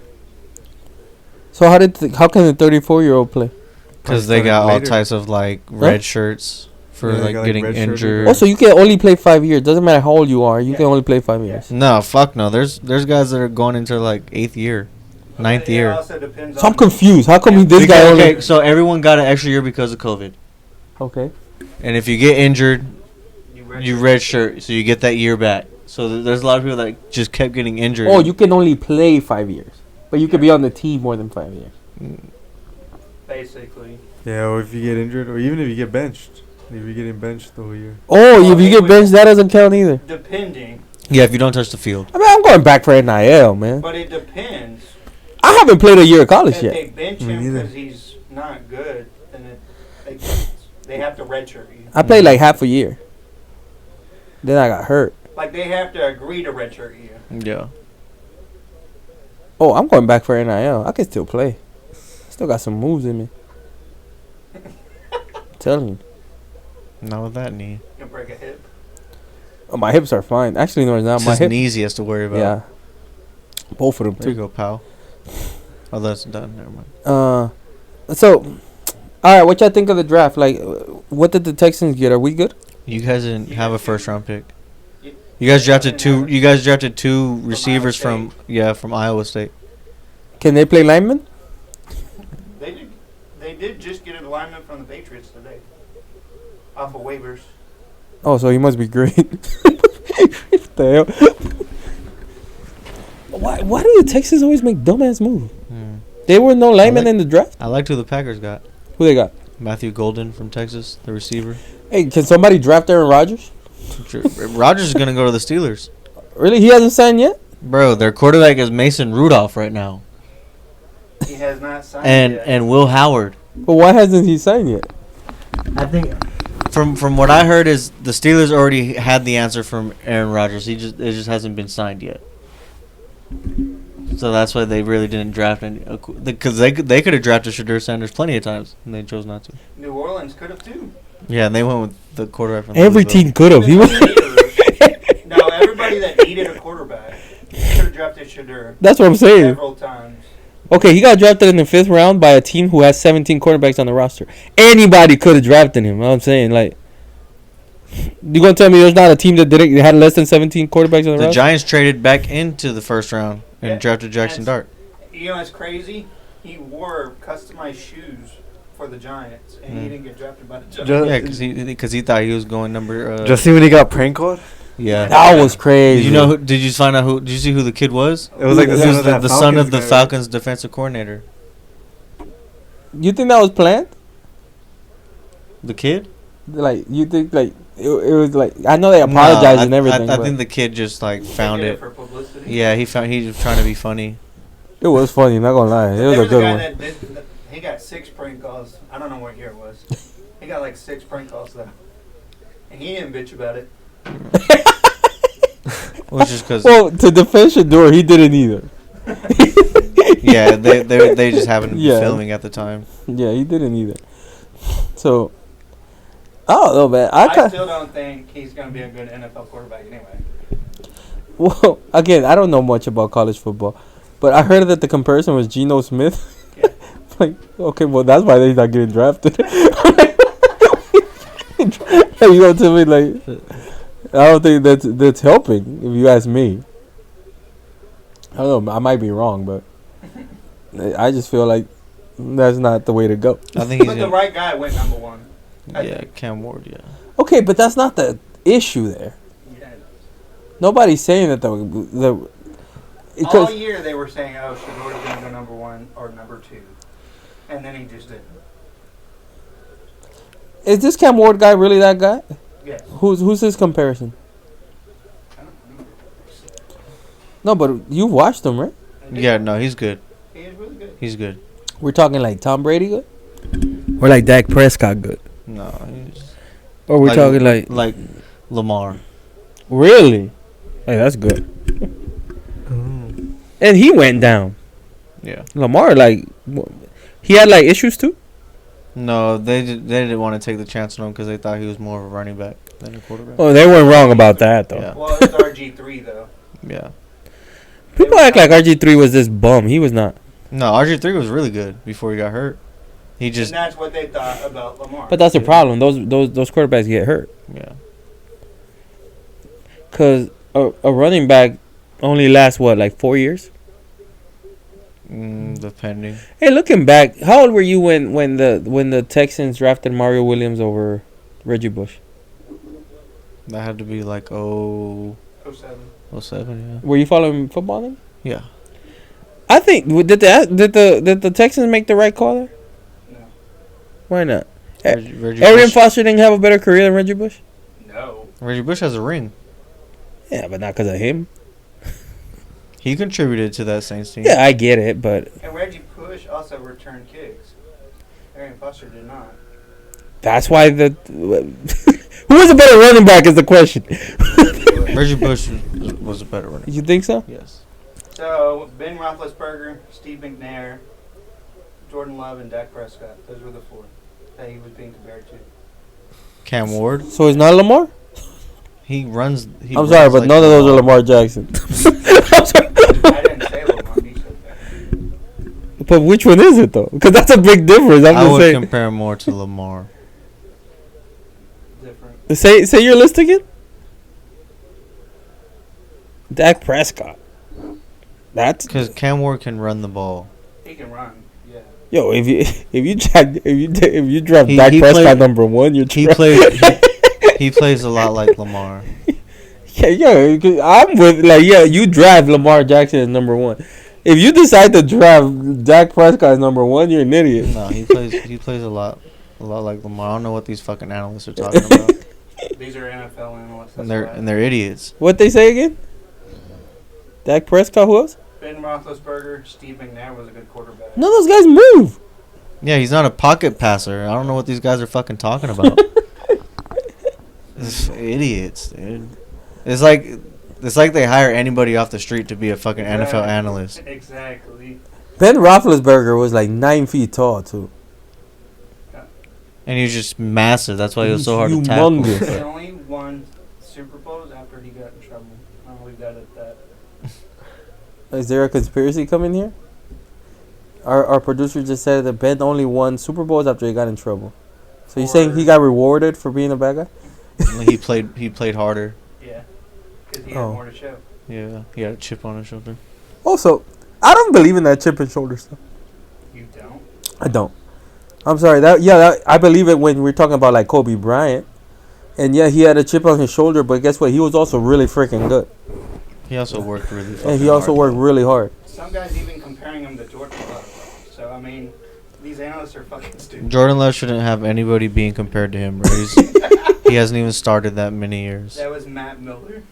So how can the 34-year-old play? Because they Started red later. types of like red shirts for Yeah, they like got, like, getting red shirts. injured. Also, you can only play 5 years. Doesn't matter how old you are. You Yeah. can only play 5 years. No, fuck no. There's guys that are going into like 8th year, 9th It year. also depends So I'm on confused. How come this guy only? Okay, so everyone got an extra year because of COVID. Okay. And if you get injured, you redshirt. red shirt, so you get that year back. So there's a lot of people that just kept getting injured. Oh, you can only play 5 years, but you could be on the team more than 5 years. basically. Yeah, or if you get injured, or even if you get benched. If you're getting benched the whole year. Oh, if you get benched, that doesn't count either. Depending, Yeah, if you don't touch the field. I mean, I'm going back for NIL, man. but it depends. I haven't played a year of college If yet. they bench Me him neither. because he's not good, then they have to redshirt you. I played like half a year. Then I got hurt. Like they have to agree to redshirt you. Yeah. Oh, I'm going back for NIL. I can still play. Still got some moves in me. Telling you. Not with that knee. You can break a hip. Oh, my hips are fine. Actually, no, it's not. It's My his hip. knees he has to worry about. Yeah. Both of them There you too. go, pal. Oh, that's done. Never mind. So, all right. What y'all think of the draft? Like, what did the Texans get? Are we good? You guys didn't You have a guys first didn't- round pick. You- You guys drafted didn't two. have it. You guys drafted two receivers Iowa from Iowa State. Can they play linemen? They did just get a lineman from the Patriots today. Off of waivers. Oh, so he must be great. What the hell? Why do the Texans always make dumbass moves? There were no linemen like- in the draft. I liked who the Packers got. Who they got? Matthew Golden from Texas, the receiver. Hey, can somebody draft Aaron Rodgers? Rodgers is gonna go to the Steelers. Really? He hasn't signed yet? Bro, their quarterback is Mason Rudolph right now, He has not signed and yet. and Will Howard. But why hasn't he signed yet? I think from what I heard is the Steelers already had the answer from Aaron Rodgers. It just hasn't been signed yet. So that's why they really didn't draft any, because they could have drafted Shedeur Sanders plenty of times and they chose not to. New Orleans could have too. Yeah, and they went with the quarterback from Every Louisville. team could have. He was. No, everybody that needed a quarterback could have drafted Shedeur That's what I'm saying. several times. Okay, he got drafted in the 5th round by a team who has 17 quarterbacks on the roster. Anybody could have drafted him. You know what I'm saying, like, you gonna tell me there's not a team that had less than 17 quarterbacks on the The roster? Giants traded back into the first round and drafted Jackson Dart. You know what's crazy? He wore customized shoes for the Giants, and he didn't get drafted by the Giants. Yeah, because he thought he was going number. Just see when he got prank called? Yeah. That was crazy. Did you know? Did you find out who? Did you see who the kid was? It was like the He son was of that the son of the guy. Falcons defensive coordinator. You think that was planned? The kid? Like, you think, like, it was like, I know they apologized and everything. I but think the kid just like found They did it. for publicity. Yeah, he was trying to be funny. it was funny, not gonna lie. It There was a was good guy one. that did, he got 6 prank calls. I don't know what year it was. He got like 6 prank calls though, and he didn't bitch about it. Which is because Well, to defend Shedeur, he didn't either. yeah, they just happened to be Yeah. filming at the time. Yeah, he didn't either. So, I don't know, man. I still don't think he's going to be a good NFL quarterback anyway. Well, again, I don't know much about college football, but I heard that the comparison was Geno Smith. Yeah. Like, okay, well, that's why he's not getting drafted. You know, to me, like, I don't think that's helping, if you ask me. I don't know, I might be wrong, but I just feel like that's not the way to go. I think he's But the gonna, right guy went number 1. yeah, Cam Ward. Yeah, Okay, but that's not the issue there. Yeah. Nobody's saying that All because year they were saying, "Oh, Shedeur's going to go number 1 or number 2," and then he just didn't. is this Cam Ward guy really that guy? Yes. Who's his comparison? I don't remember. No, but you've watched him, right? yeah. No, he's good. He is really good. He's good. We're talking like Tom Brady good, or like Dak Prescott good, No, he's or we're Like- talking like Lamar. really? Hey, that's good. And he went down. Yeah. Lamar, like, he had like issues too. No, they didn't want to take the chance on him because they thought he was more of a running back than a quarterback. Oh, they weren't wrong about that though. Yeah. Well, it's RG3 though. Yeah. People act like RG3 was this bum. He was not. No, RG3 was really good before he got hurt. He just And that's what they thought about Lamar. But that's the problem. Those quarterbacks get hurt yeah. because a running back only lasts what, like 4 years. Depending. Hey, looking back, how old were you when the Texans drafted Mario Williams over Reggie Bush? That had to be like 07. 07, Were you following football then? yeah. I think did the Texans make the right call there? No. Why not? Reggie Arian Bush, Foster didn't have a better career than Reggie Bush. No. Reggie Bush has a ring. Yeah, but not because of him. He contributed to that Saints team. Yeah, I get it, but And Reggie Bush also returned kicks. Arian Foster did not. that's why the who was a better running back is the question. Reggie Bush was a better runner. You think so? Yes. So, Ben Roethlisberger, Steve McNair, Jordan Love, and Dak Prescott. Those were the 4 that he was being compared to. Cam Ward. So it's not Lamar? He runs. I'm sorry, but none of those are Lamar Jackson. I'm sorry. I didn't say Lamar. You said that. But which one is it though? Because that's a big difference. I'm I just would saying. compare him more to Lamar. Different. Say your list again. Dak Prescott. That's Because Cam Ward can run the ball. He can run. Yeah. yo. If you draft He- Dak he Prescott played- #1, you're He trash. plays. He plays a lot like Lamar. Yeah, 'cause I'm with you draft Lamar Jackson as #1. If you decide to draft Dak Prescott as #1, you're an idiot. No, he plays a lot like Lamar. I don't know what these fucking analysts are talking about, These are NFL analysts. That's and they're idiots. What they say again? Dak Prescott, who else? Ben Roethlisberger, Steve McNair was a good quarterback. None of those guys move. Yeah, he's not a pocket passer. I don't know what these guys are fucking talking about. It's idiots, dude. It's like they hire anybody off the street to be a fucking NFL analyst. Exactly. Ben Roethlisberger was like 9 feet tall too. And he was just massive. That's why he was so hard to Humongous. tackle. He only won Super Bowls after he got in trouble. I'll leave that at that. Is there a conspiracy coming here? Our producer just said that Ben only won Super Bowls after he got in trouble. So you saying he got rewarded for being a bad guy? He played harder. Yeah. Because he had Oh. more to show. Yeah, he had a chip on his shoulder. Also, I don't believe in that chip and shoulder stuff. You don't? I don't. I'm sorry. I believe it when we're talking about like Kobe Bryant. And yeah, he had a chip on his shoulder, but guess what? He was also really freaking good. He also worked really fucking And he also hard. worked really hard. Some guys even comparing him to Jordan Love. So, I mean, these analysts are fucking stupid. Jordan Love shouldn't have anybody being compared to him, bro. He hasn't even started that many years. That was Matt Miller.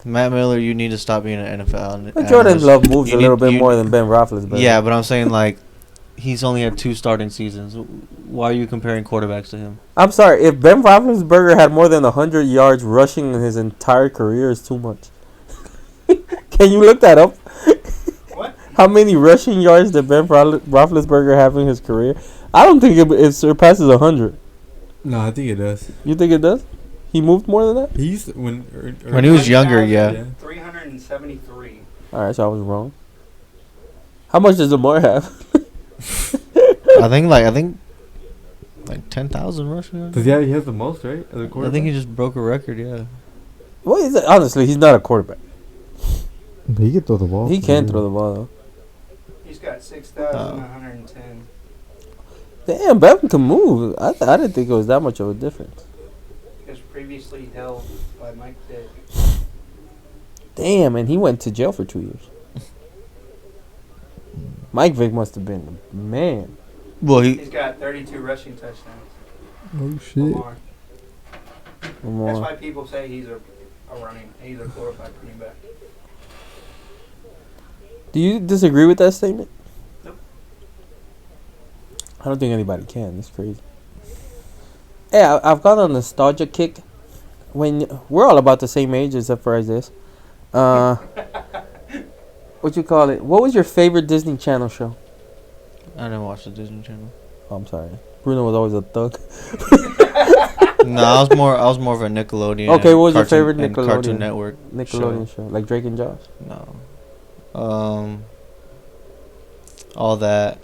Matt Miller, you need to stop being an NFL. But Jordan analyst. Love moves You a little need- bit you- more than Ben Roethlisberger. Yeah, but I'm saying, like, he's only had 2 starting seasons. Why are you comparing quarterbacks to him? I'm sorry. If Ben Roethlisberger had more than 100 yards rushing in his entire career, is too much. Can you look that up? What? How many rushing yards did Ben Roethlisberger have in his career? I don't think it surpasses 100. No, I think it does. You think it does? He moved more than that? He used to, When he was younger, yeah. 373. All right, so I was wrong. How much does Lamar have? I think like 10,000 rushing yards. Cause yeah, he has the most, right? As a I quarterback. think he just broke a record, yeah. What is it? Honestly, he's not a quarterback. But he can throw the ball. He can throw the ball though. He's got 6,110. Damn, Bevan can move. I didn't think it was that much of a difference. He was previously held by Mike Dick. Damn, and he went to jail for 2 years. Mike Vick must have been the man. Well, He's got 32 rushing touchdowns. Oh shit! Lamar. That's Lamar. why people say he's a glorified running back. Do you disagree with that statement? Nope. I don't think anybody can. It's crazy. Hey, I've got a nostalgia kick. When we're all about the same age except for Isaiah. What you call it? What was your favorite Disney Channel show? I didn't watch the Disney Channel. Oh, I'm sorry. Bruno was always a thug. No, I was more of a Nickelodeon. Okay, what was your Cartoon- favorite and Nickelodeon? Cartoon Network Nickelodeon show. Like Drake and Josh. No. All that.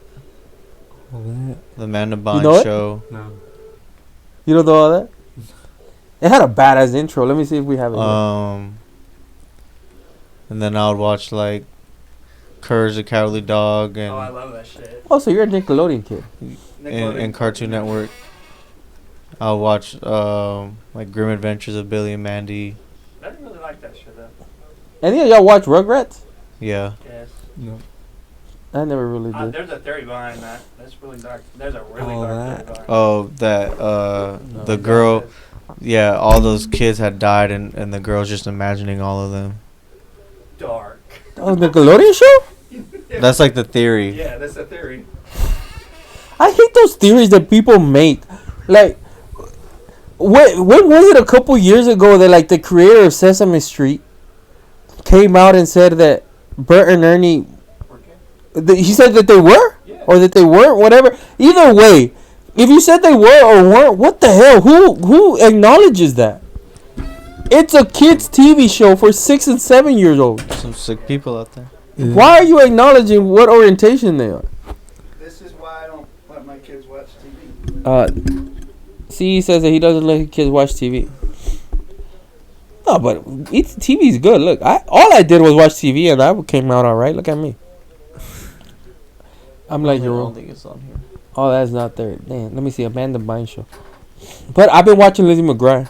All that. The Amanda Bynes know it? show. No. You don't know all that? It had a badass intro. Let me see if we have it. Here. And then I would watch like Courage the Cowardly Dog Oh, I and love that shit. Oh, so you're a Nickelodeon kid. and Cartoon Network. I'll watch like Grim Adventures of Billy and Mandy. I didn't really like that shit though. Any of y'all watch Rugrats? Yeah. Yes. No. I never really did. There's a theory behind that. That's really dark. There's a really All dark that. theory behind Oh, that the girl. Yeah, all those kids had died, and the girl's just imagining all of them. Dark. Oh, Nickelodeon show? That's like the theory. Yeah, that's a theory. I hate those theories that people make. Like, when was it a couple years ago that like the creator of Sesame Street came out and said that Bert and Ernie, he said that they were Yeah. or that they weren't, whatever. Either way, if you said they were or weren't, what the hell? Who acknowledges that? It's a kids' TV show for 6 and 7 years old. Some sick people out there. Why are you acknowledging what orientation they are? This is why I don't let my kids watch TV. See, he says that he doesn't let his kids watch TV. No, but TV is good. Look, all I did was watch TV, and I came out all right. Look at me. I'm like I you're don't wrong. think it's on here. Oh, that's not there. Damn, let me see. Amanda Bynes show. But I've been watching Lizzie McGuire.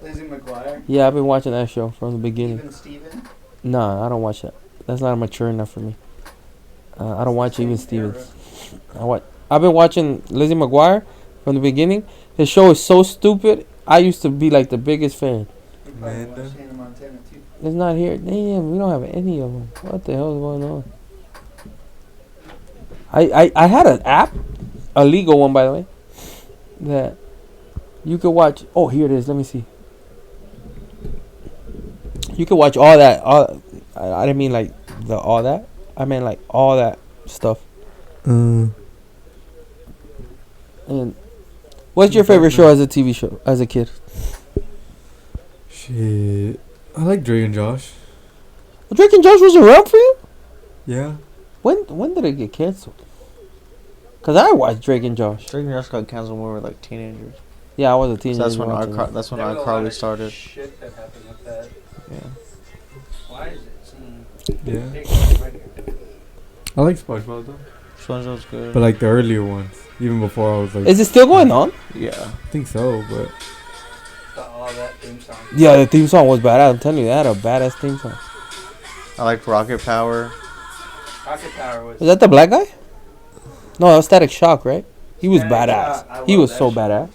Lizzie McGuire. Yeah, I've been watching that show from the beginning. Even Steven. Nah, I don't watch that. That's not mature enough for me. I don't watch Even Stevens. I've been watching Lizzie McGuire from the beginning. The show is so stupid. I used to be like the biggest fan. You probably Amanda. watch Hannah Montana too. It's not here. Damn, we don't have any of them. What the hell is going on? I had an app, a legal one by the way, that you could watch. Oh, here it is. Let me see. You could watch all that. I didn't mean like the all that. I meant like all that stuff. And what's your favorite show as a TV show as a kid? Shit. I like Drake and Josh. Drake and Josh was around for you? Yeah. When did it get canceled? Cause I watched Drake and Josh. Drake and Josh got canceled when we were like teenagers. Yeah, I was a teenager. So that's when watching it. that's when There was a lot iCarly of started. Shit that happened with that. Yeah. Why is it seeing? Yeah. Big right here. I like SpongeBob though, SpongeBob's good. but like the earlier ones, even before I was like, Is it still going on? Yeah. I think so, but That theme song. Yeah, the theme song was badass. I'm telling you, that had a badass theme song. I liked Rocket Power. Rocket Power was. Is that the black guy? No, that was Static Shock, right? He was Static badass. Shock, I He love was that so shit. badass.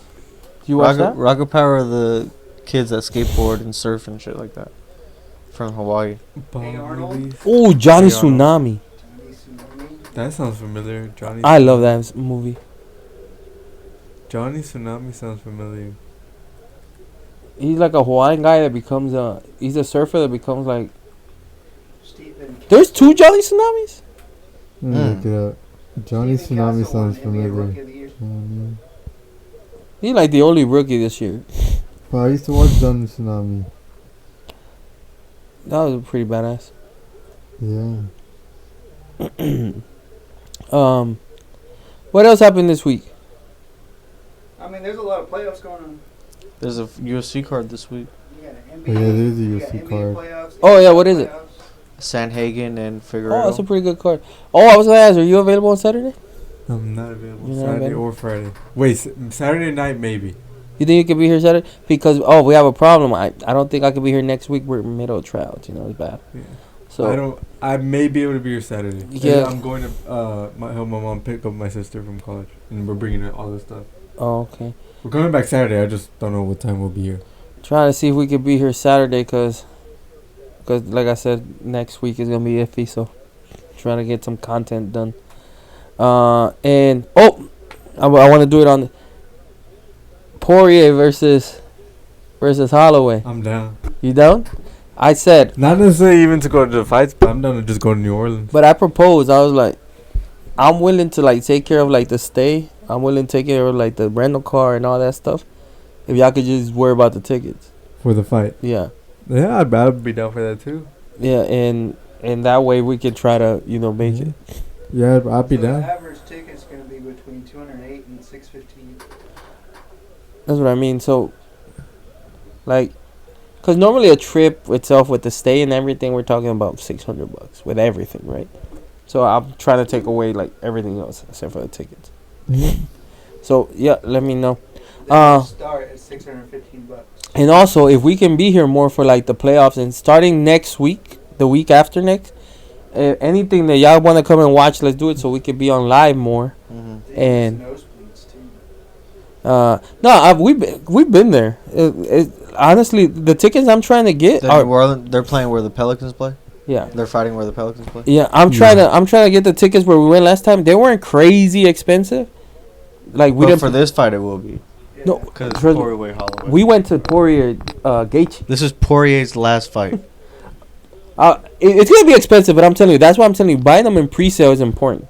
Did you watch that? Rocket Power are the kids that skateboard and surf and shit like that. From Hawaii. Hey, Arnold. movies. Oh, Johnny Hey, Arnold. Tsunami. Johnny Tsunami. That sounds familiar. Johnny. I love that movie. Johnny Tsunami sounds familiar. He's like a Hawaiian guy that becomes he's a surfer that becomes like. Stephen. There's 2 Johnny Tsunamis? Let me look it up. Johnny Stephen Tsunami Castle won sounds NBA Rookie familiar. of the Year. He's like the only rookie this year. But I used to watch Johnny Tsunami. That was pretty badass. Yeah. What else happened this week? I mean, there's a lot of playoffs going on. There's a UFC card this week. You got an Oh, yeah, there's a you got UFC NBA card. playoffs, Oh, yeah, what is it? playoffs. Sandhagen and Figueiredo. Oh, that's a pretty good card. Oh, I was gonna ask, are you available on Saturday? I'm not available You're not Saturday available? or Friday. Wait, Saturday night maybe. You think you could be here Saturday? Because we have a problem. I don't think I could be here next week. We're middle of trials. You know, it's bad. Yeah. So I may be able to be here Saturday. Yeah. And I'm going to help my mom pick up my sister from college, and we're bringing her all this stuff. oh, okay. We're coming back Saturday. I just don't know what time we'll be here. Trying to see if we could be here Saturday, cause like I said, next week is gonna be iffy. So trying to get some content done. And I want to do it on Poirier versus Holloway. I'm down. You down? I said, Not necessarily even to go to the fights, but I'm down to just go to New Orleans. but I proposed. I was like, I'm willing to like take care of like the stay. I'm willing to take care of like the rental car and all that stuff. If y'all could just worry about the tickets. For the fight. Yeah. Yeah, I'd be down for that too. Yeah, and that way we could try to, make it. Yeah, I'd be So down. The average ticket's going to be between 208 and 615. That's what I mean. So, like, because normally a trip itself with the stay and everything, we're talking about $600 with everything, right? So I'm trying to take away like everything else except for the tickets. Mm-hmm. So yeah, let me know. They start at $615. And also, if we can be here more for like the playoffs and starting next week, the week after next, anything that y'all want to come and watch, let's do it so we can be on live more. Mm-hmm. And- Nosebleeds too. No, we've been there. Honestly, the tickets I'm trying to get They're are New Orleans. They're playing where the Pelicans play. yeah. They're fighting where the Pelicans play. Yeah, I'm trying to get the tickets where we went last time. They weren't crazy expensive. Like we But didn't for this fight, it will be. Yeah. No. Because Trust me. Poirier Holloway. We went to Poirier Gaethje. This is Poirier's last fight. It's gonna be expensive, but I'm telling you, that's why I'm telling you, buying them in pre-sale is important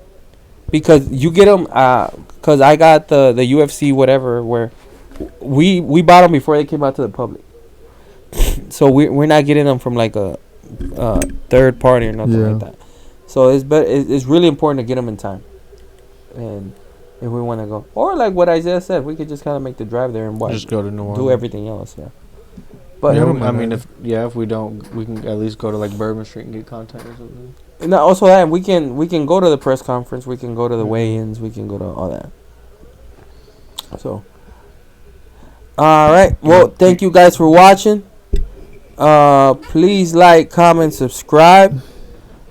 because you get them. Because I got the UFC whatever where we bought them before they came out to the public, so we're not getting them from like a third party or nothing Yeah. like that. So it's really important to get them in time, and if we want to go, or like what Isaiah said, we could just kind of make the drive there and watch, Just go to New Orleans. do everything else. Yeah, but Yeah, I mean, if we don't, we can at least go to like Bourbon Street and get content or something. and also that we can go to the press conference, we can go to the weigh-ins, we can go to all that. So, all right. Well, thank you guys for watching. Please like, comment, subscribe.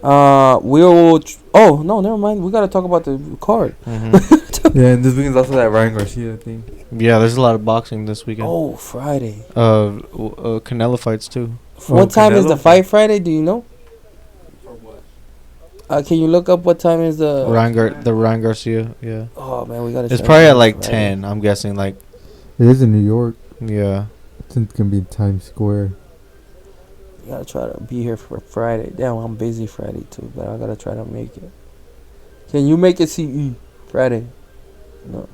We'll. Oh no, never mind. We gotta talk about the card. Mm-hmm. Yeah, and this weekend's also that Ryan Garcia thing. Yeah, there's a lot of boxing this weekend. Oh, Friday. Canelo fights too. What time is Canelo? the fight Friday? Do you know? For what? Can you look up what time is the? Ryan Garcia. Yeah, Oh man, we gotta. it's check probably it at out like Friday. 10. I'm guessing like It is in New York. yeah. It's gonna be Times Square. Gotta try to be here for Friday. Damn, I'm busy Friday too, but I gotta try to make it. Can you make it CE Friday? No.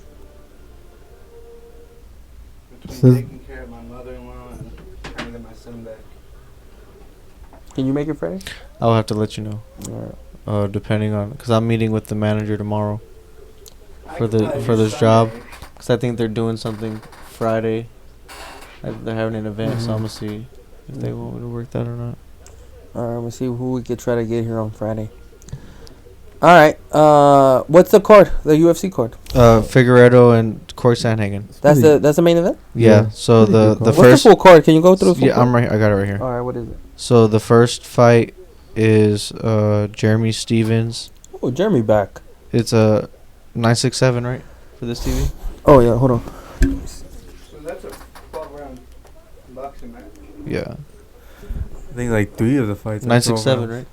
Between Says- taking care of my mother-in-law and trying to get my son back. Can you make it Friday? I'll have to let you know. Alright. Depending on because I'm meeting with the manager tomorrow. I For could the- probably for do this job. Sunday. Because I think they're doing something Friday. They're having an event, so I'm gonna see if they want me to work that or not. Alright, we'll see who we could try to get here on Friday. All right. What's the card? The UFC card. Figueiredo and Cory Sandhagen. That's the main event. Yeah. So Pretty the good card. What's first. the full card? Can you go through the full Yeah, card? I'm right. I got it right here. All right. What is it? So the first fight is Jeremy Stevens. Oh, Jeremy back. It's a 967, right, for this TV? Oh yeah. Hold on. So that's a 12-round boxing match. Yeah. I think like 3 of the fights. are 967, 12 rounds.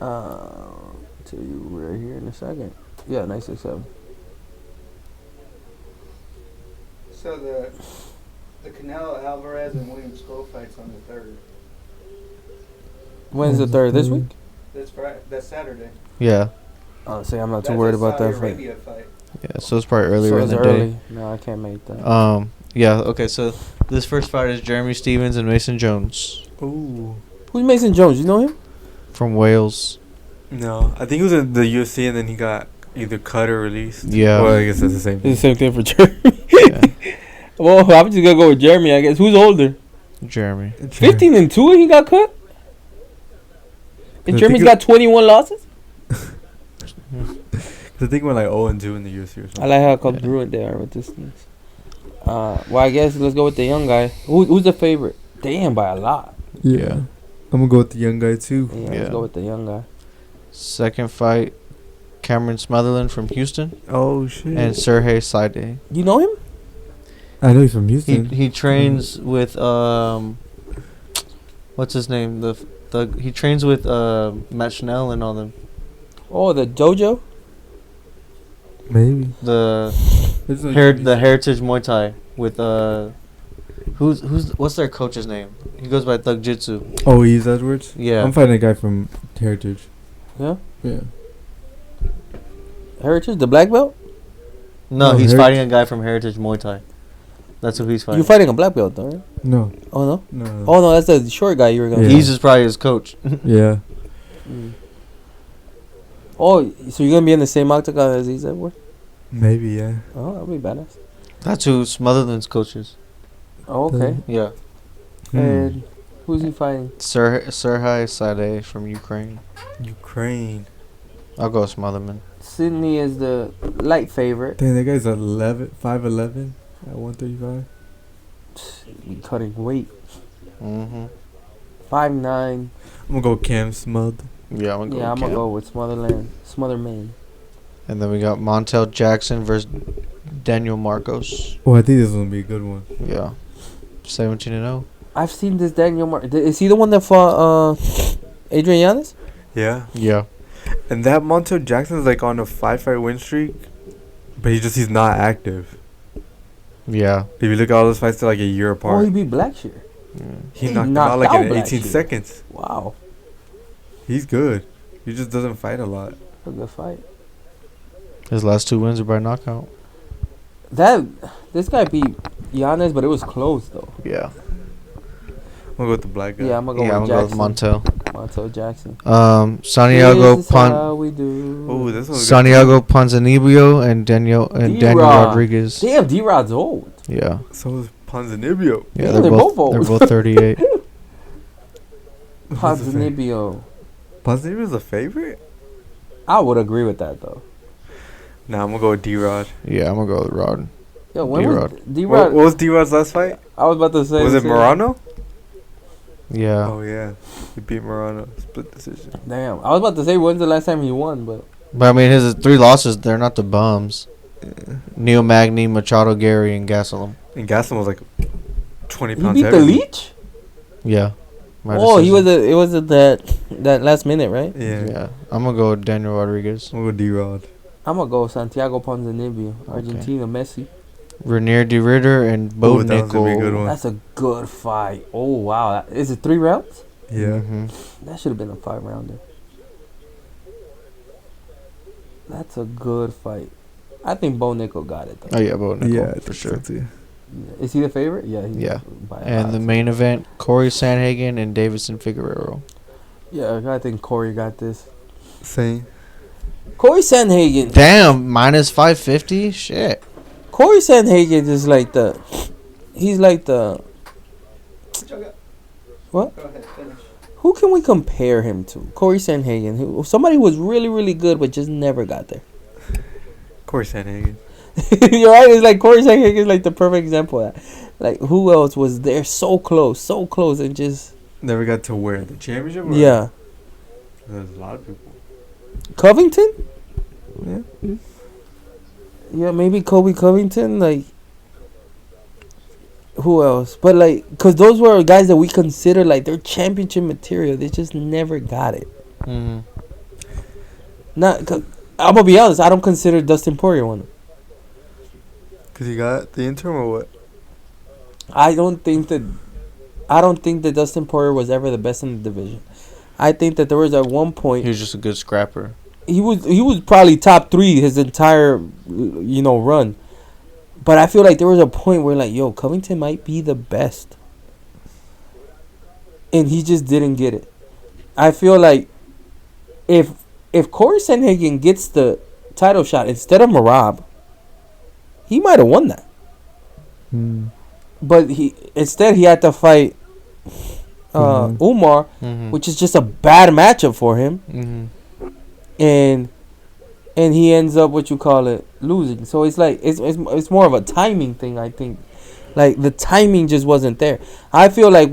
Right. Tell you right here in a second. Yeah, 967. So the Canelo Alvarez and William Skull fight's on the 3rd. When's the third? This week? That's Friday. That's Saturday. Yeah. Honestly, I'm not too That's worried a about Saudi that fight. Arabia fight. Yeah. So it's probably earlier So in it's the early. day. No, I can't make that. Yeah. Okay. So this first fight is Jeremy Stevens and Mason Jones Ooh. Who's Mason Jones? You know him? from Wales. No, I think he was in the UFC and then he got either cut or released. Yeah. Well, I guess that's the same It's thing. the same thing for Jeremy. Yeah. Well, I'm just gonna go with Jeremy. I guess. Who's older? Jeremy. 15-2, and he got cut. And Jeremy's got 21 losses. I think we're like 0-2 in the UFC or something. I like how come Yeah. Druid there with this things. Well, I guess let's go with the young guy. Who's the favorite? Damn, by a lot. Yeah. I'm gonna go with the young guy too. Yeah, Yeah. let's go with the young guy. Second fight, Cameron Smotherland from Houston Oh shit! and Sergey Saideh. You know him? I know he's from He Houston. he trains with what's his name? He trains with Matt Schnell and all them. Oh, the dojo. Maybe. The It's like the Heritage Muay Thai with what's their coach's name? He goes by Thug Jitsu. Oh, he's Edwards. Yeah. I'm fighting a guy from Heritage. Yeah. Yeah. Heritage, the black belt. No, No, he's Heritage- fighting a guy from Heritage Muay Thai. That's who he's fighting. You fighting a black belt, though, right? No. Oh no. No. Oh no, that's the short guy you were gonna. Yeah. He's just probably his coach. Yeah. Mm. Oh, so you're gonna be in the same octagon as he's Edward? Maybe. Yeah. Oh, that'll be badass. That's who Smotherland's coach is. Oh, okay. Yeah. And who's he fighting? Sergey Saideh from Ukraine. Ukraine. I'll go with Smotherman. Sydney is the light favorite. Dang, that guy's 5'11" at 135. Be cutting weight. Mm-hmm. 5'9". I'm gonna go Cam Smud. Yeah, I'm gonna go. Yeah, I'm with gonna Cam. go with Smotherman. And then we got Montel Jackson versus Daniel Marcos. Oh, I think this is gonna be a good one. Yeah. 17-0. I've seen this Daniel Is he the one that fought Adrian Yanez? Yeah. Yeah. And that Montel Jackson's like on a 5-fight win streak, but he's not active. Yeah. If you look at all those fights, they're like a year Oh, apart. he beat Blackshear. He he knocked him knocked out like out in 18 Blackshear. seconds. Wow, He's good. He just doesn't fight a lot. a good fight. His last 2 wins are by knockout. This guy beat Yanez, but it was close though. Yeah. I'm gonna go with the black guy. Yeah, I'm gonna Yeah, go I'm with gonna go Jackson. with Montel. Montel Jackson. Santiago This is how we do. Oh, this one's Santiago Ponzinibbio and Daniel D-Rod. Rodriguez. Damn, D-Rod's old. Yeah. good. So is Ponzinibbio. Yeah, Yeah, they're they're both both they're old. both 38. Ponzinibbio. Ponzinibbio's a favorite? I would agree with that though. Nah, I'm gonna go with D-Rod. Yeah, I'm gonna go with Rod. Yo, when was What D-Rod? was D-Rod's last fight? I was about to say. Was the it same. Morano? Yeah. Oh, yeah. He beat Morano. Split decision. Damn, I was about to say when's the last time he won, but But I mean, his 3 losses, they're not the bums. Neil Magny, Machado Garry, and Gastelum. And Gaston was like 20 he pounds beat heavy. the Leech. Yeah. My Oh, he decision. it was at that last minute, right? Yeah. Yeah. I'm gonna go with Daniel Rodriguez. I'm gonna go D-Rod. I'm gonna go Santiago Ponzinibbio, Argentina, Messi. Renier de Ritter and Bo Ooh, that was gonna be a good Nickel. one. That's a good fight. Oh wow, is it 3 rounds? Yeah. That should have been a 5-rounder. That's a good fight. I think Bo Nickel got it though. Oh yeah, Bo Nickel Yeah, for sure. Is he the favorite? Yeah. He's Yeah. by a And lot. the main event, Cory Sandhagen and Deiveson Figueiredo. Yeah, I think Cory got this. Same. Cory Sandhagen. Damn, minus 550. Shit. Cory Sandhagen is like he's like the. What y'all got? What? Go ahead, finish. Who can we compare him to? Cory Sandhagen. Somebody who was really, really good but just never got there. Cory Sandhagen. You're right. It's like Cory Sandhagen is like the perfect example of that. Like, who else was there so close, and just... Never got to where? The championship? Or? Yeah. There's a lot of people. Covington? Yeah. Yeah, maybe Kobe Covington. Like, who else? But, like, because those were guys that we consider, like, they're championship material. They just never got it. Mm-hmm. I'm going to be honest. I don't consider Dustin Poirier one. Because he got the interim or what? I don't think that Dustin Poirier was ever the best in the division. I think that there was at one point... He was just a good scrapper. He was probably top 3 his entire, run. But I feel like there was a point where, like, yo, Covington might be the best. And he just didn't get it. I feel like if Cory Sandhagen gets the title shot instead of Merab, he might have won that. But instead he had to fight Umar, which is just a bad matchup for him. And he ends up losing. So it's like it's more of a timing thing, I think. Like, the timing just wasn't there. I feel like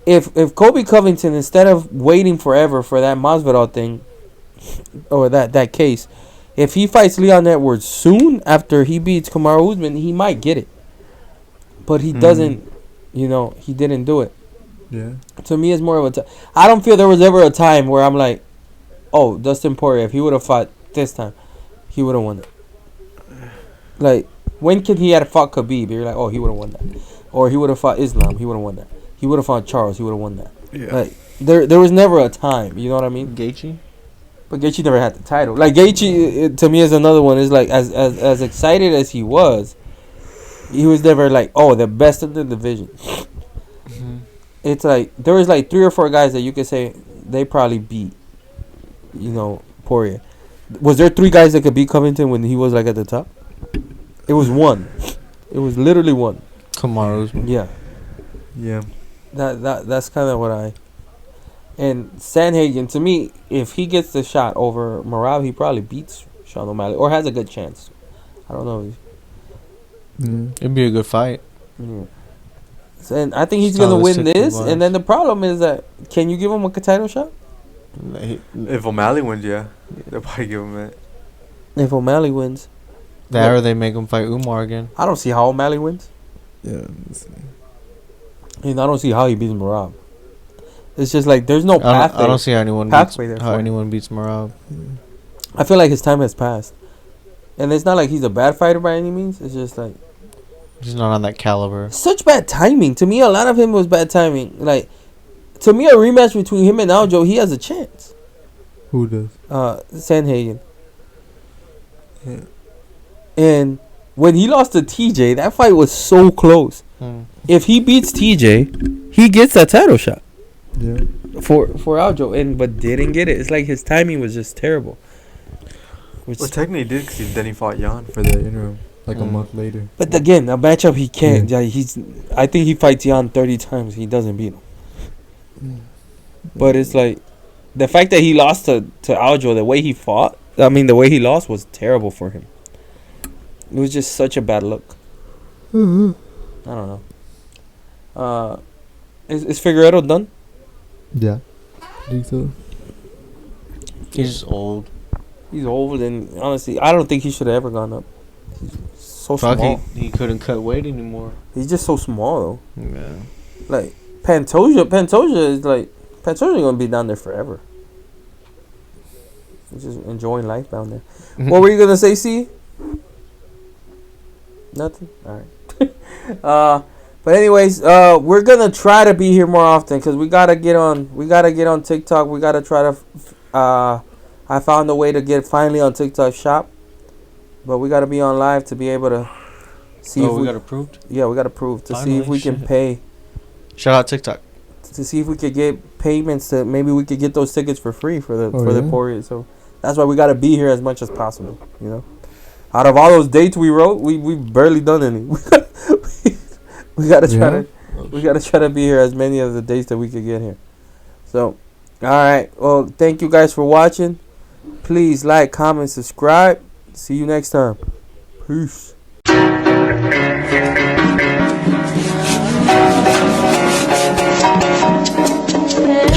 if Kobe Covington, instead of waiting forever for that Masvidal thing or that case, if he fights Leon Edwards soon after he beats Kamaru Usman, he might get it. But he doesn't, he didn't do it. Yeah. To me, it's more of I don't feel there was ever a time where I'm like, oh, Dustin Poirier, if he would have fought this time, he would have won it. Like, when can he have fought Khabib? You're like, oh, he would have won that. Or he would have fought Islam, he would have won that. He would have fought Charles, he would have won that. Yeah. Like, there was never a time, you know what I mean? Gaethje? But Gaethje never had the title. Like, Gaethje, to me, is another one. Is like, as excited as he was never like, oh, the best in the division. It's like there was like 3 or 4 guys that you could say they probably beat, Poirier. Was there 3 guys that could beat Covington when he was like at the top? It was 1. It was literally 1. Kamaru Usman. Yeah. Yeah. That's kind of what And Sandhagen, to me, if he gets the shot over Merab, he probably beats Sean O'Malley or has a good chance. I don't know. It'd be a good fight. Yeah. And I think he's going to win this. And then the problem is that, can you give him a title shot? If O'Malley wins, yeah. They'll probably give him it. If O'Malley wins. That or they make him fight Umar again. I don't see how O'Malley wins. Yeah. And I don't see how he beats Merab. It's just like, there's no pathway. I don't see how anyone beats Merab. I feel like his time has passed. And it's not like he's a bad fighter by any means. It's just like... He's not on that caliber. Such bad timing. To me, a lot of him was bad timing. Like, to me, a rematch between him and Aljo, he has a chance. Who does? Sandhagen. Yeah. And when he lost to TJ, that fight was so close. If he beats TJ, he gets that title shot. Yeah. For Aljo, but didn't get it. It's like his timing was just terrible. Well, technically he did, because then he fought Jan for the interim, like a month later. But again, a matchup he can't. Yeah. I think he fights Jan 30 times. He doesn't beat him. But it's like, the fact that he lost to Aljo, the way he fought, the way he lost was terrible for him. It was just such a bad look. I don't know. Is Figueiredo done? Yeah. I think so. He's old. He's old, and honestly, I don't think he should have ever gone up. He's so small. He couldn't cut weight anymore. He's just so small, though. Yeah. Like, Pantoja is like... Pantoja's going to be down there forever. He's just enjoying life down there. What were you going to say, C? Nothing? Alright. But anyways, we're going to try to be here more often, because we got to get on TikTok. We got to try to... I found a way to get finally on TikTok shop. But we got to be on live to be able to see if we got approved? Yeah, we got approved to see if we can pay. Shout out TikTok. To see if we could get payments to maybe we could get those tickets for free for the Poirier. So that's why we got to be here as much as possible, Out of all those dates we wrote, we barely done any. we got to try to be here as many of the days that we could get here. So, all right. Well, thank you guys for watching. Please like, comment, subscribe. See you next time. Peace.